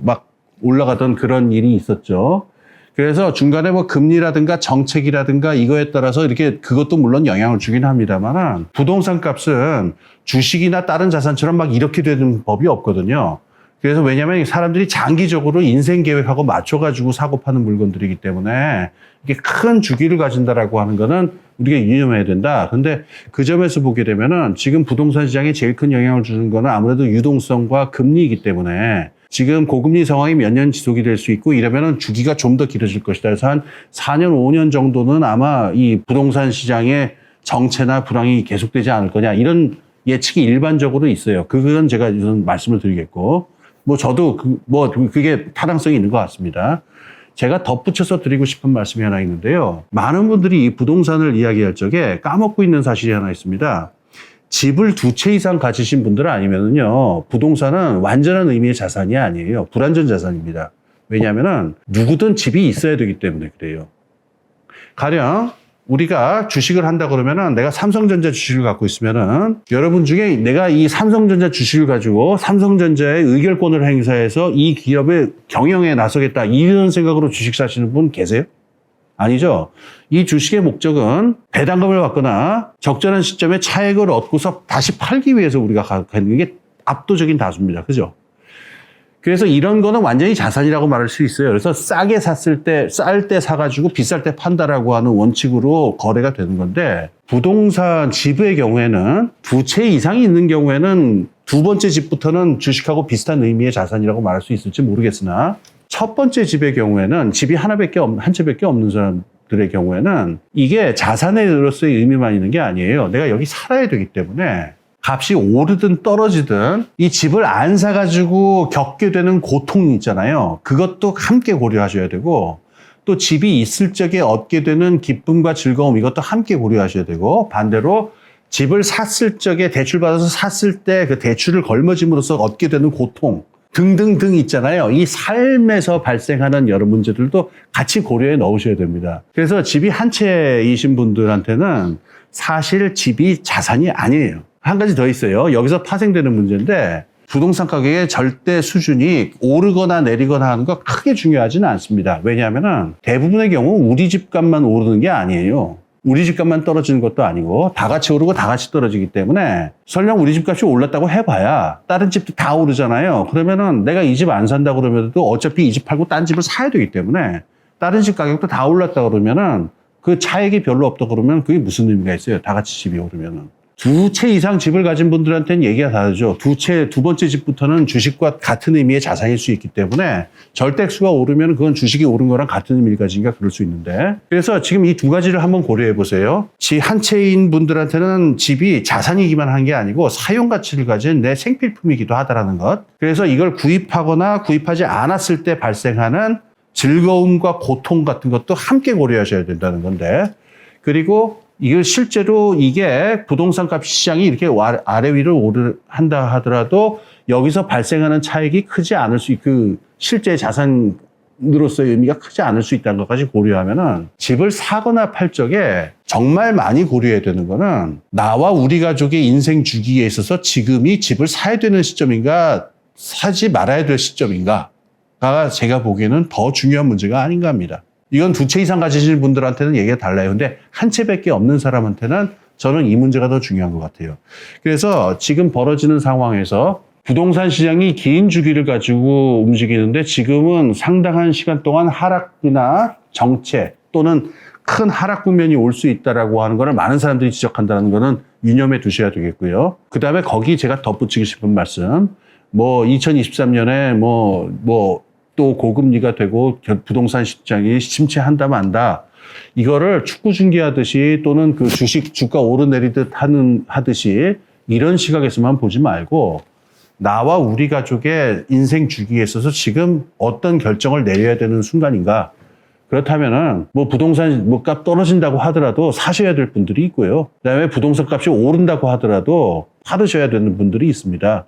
올라가던 그런 일이 있었죠. 그래서 중간에 뭐 금리라든가 정책이라든가 이거에 따라서 이렇게 그것도 물론 영향을 주긴 합니다만 부동산 값은 주식이나 다른 자산처럼 이렇게 되는 법이 없거든요. 그래서 왜냐하면 사람들이 장기적으로 인생 계획하고 맞춰가지고 사고 파는 물건들이기 때문에 이게 큰 주기를 가진다라고 하는 거는 우리가 유념해야 된다. 근데 그 점에서 보게 되면은 지금 부동산 시장에 제일 큰 영향을 주는 거는 아무래도 유동성과 금리이기 때문에 지금 고금리 상황이 몇 년 지속이 될 수 있고 이러면은 주기가 좀 더 길어질 것이다. 그래서 한 4년, 5년 정도는 아마 이 부동산 시장의 정체나 불황이 계속되지 않을 거냐 이런 예측이 일반적으로 있어요. 그건 제가 우선 말씀을 드리겠고 저도 그게 타당성이 있는 것 같습니다. 제가 덧붙여서 드리고 싶은 말씀이 하나 있는데요. 많은 분들이 이 부동산을 이야기할 적에 까먹고 있는 사실이 하나 있습니다. 집을 2채 이상 가지신 분들 아니면은요, 부동산은 완전한 의미의 자산이 아니에요. 불완전 자산입니다. 왜냐하면은 누구든 집이 있어야 되기 때문에 그래요. 가령 우리가 주식을 한다 그러면은 내가 삼성전자 주식을 갖고 있으면은 여러분 중에 내가 이 삼성전자 주식을 가지고 삼성전자의 의결권을 행사해서 이 기업의 경영에 나서겠다 이런 생각으로 주식 사시는 분 계세요? 아니죠. 이 주식의 목적은 배당금을 받거나 적절한 시점에 차익을 얻고서 다시 팔기 위해서 우리가 가는 게 압도적인 다수입니다. 그죠? 그래서 이런 거는 완전히 자산이라고 말할 수 있어요. 그래서 싸게 샀을 때, 쌀 때 사가지고 비쌀 때 판다라고 하는 원칙으로 거래가 되는 건데 부동산 집의 경우에는 2채 이상이 있는 경우에는 두 번째 집부터는 주식하고 비슷한 의미의 자산이라고 말할 수 있을지 모르겠으나 첫 번째 집의 경우에는 집이 한 채밖에 없는 사람들의 경우에는 이게 자산으로서의 의미만 있는 게 아니에요. 내가 여기 살아야 되기 때문에 값이 오르든 떨어지든 이 집을 안 사가지고 겪게 되는 고통이 있잖아요. 그것도 함께 고려하셔야 되고 또 집이 있을 적에 얻게 되는 기쁨과 즐거움 이것도 함께 고려하셔야 되고 반대로 집을 샀을 적에 대출받아서 샀을 때 그 대출을 걸머짐으로써 얻게 되는 고통 등등등 있잖아요. 이 삶에서 발생하는 여러 문제들도 같이 고려해 넣으셔야 됩니다. 그래서 집이 한 채이신 분들한테는 사실 집이 자산이 아니에요. 한 가지 더 있어요. 여기서 파생되는 문제인데 부동산 가격의 절대 수준이 오르거나 내리거나 하는 거 크게 중요하지는 않습니다. 왜냐하면 대부분의 경우 우리 집값만 오르는 게 아니에요. 우리 집값만 떨어지는 것도 아니고 다 같이 오르고 다 같이 떨어지기 때문에 설령 우리 집값이 올랐다고 해봐야 다른 집도 다 오르잖아요. 그러면은 내가 이 집 안 산다 그러면도 어차피 이 집 팔고 딴 집을 사야 되기 때문에 다른 집 가격도 다 올랐다 그러면은 그 차익이 별로 없다 그러면 그게 무슨 의미가 있어요. 다 같이 집이 오르면은. 2채 이상 집을 가진 분들한테는 얘기가 다르죠. 두 번째 집부터는 주식과 같은 의미의 자산일 수 있기 때문에 절대수가 오르면 그건 주식이 오른 거랑 같은 의미를 가지니까 그럴 수 있는데 그래서 지금 이 두 가지를 한번 고려해 보세요. 한 채인 분들한테는 집이 자산이기만 한 게 아니고 사용 가치를 가진 내 생필품이기도 하다라는 것. 그래서 이걸 구입하거나 구입하지 않았을 때 발생하는 즐거움과 고통 같은 것도 함께 고려하셔야 된다는 건데 그리고 이걸 실제로 이게 부동산 값 시장이 이렇게 아래 위로 한다 하더라도 여기서 발생하는 차익이 크지 않을 수, 실제 자산으로서의 의미가 크지 않을 수 있다는 것까지 고려하면은 집을 사거나 팔 적에 정말 많이 고려해야 되는 거는 나와 우리 가족의 인생 주기에 있어서 지금이 집을 사야 되는 시점인가 사지 말아야 될 시점인가가 제가 보기에는 더 중요한 문제가 아닌가 합니다. 이건 2채 이상 가지신 분들한테는 얘기가 달라요. 근데 한 채밖에 없는 사람한테는 저는 이 문제가 더 중요한 것 같아요. 그래서 지금 벌어지는 상황에서 부동산 시장이 긴 주기를 가지고 움직이는데 지금은 상당한 시간 동안 하락이나 정체 또는 큰 하락 국면이 올 수 있다라고 하는 거를 많은 사람들이 지적한다는 거는 유념해 두셔야 되겠고요. 그 다음에 거기 제가 덧붙이고 싶은 말씀, 2023년에 또 고금리가 되고 부동산 시장이 침체한다 만다. 이거를 축구 중계하듯이 또는 그 주식 주가 오르내리듯 하듯이 이런 시각에서만 보지 말고 나와 우리 가족의 인생 주기에 있어서 지금 어떤 결정을 내려야 되는 순간인가. 그렇다면은 뭐 부동산 뭐 값 떨어진다고 하더라도 사셔야 될 분들이 있고요. 그다음에 부동산 값이 오른다고 하더라도 받으셔야 되는 분들이 있습니다.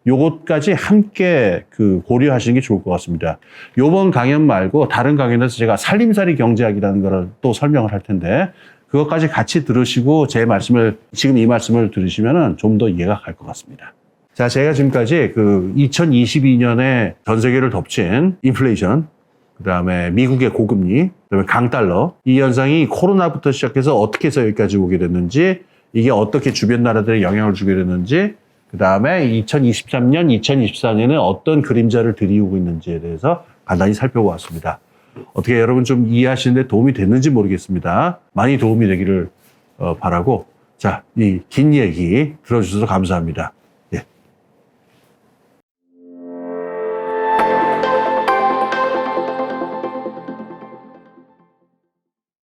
요것까지 함께 고려하시는 게 좋을 것 같습니다. 요번 강연 말고 다른 강연에서 제가 살림살이 경제학이라는 걸 또 설명을 할 텐데 그것까지 같이 들으시고 지금 이 말씀을 들으시면은 좀 더 이해가 갈 것 같습니다. 자, 제가 지금까지 2022년에 전 세계를 덮친 인플레이션, 그다음에 미국의 고금리, 그다음에 강달러, 이 현상이 코로나부터 시작해서 어떻게 해서 여기까지 오게 됐는지, 이게 어떻게 주변 나라들에 영향을 주게 됐는지, 그다음에 2023년, 2024년에 어떤 그림자를 들이우고 있는지에 대해서 간단히 살펴보았습니다. 어떻게 여러분 좀 이해하시는데 도움이 됐는지 모르겠습니다. 많이 도움이 되기를 바라고, 자, 이 긴 얘기 들어주셔서 감사합니다.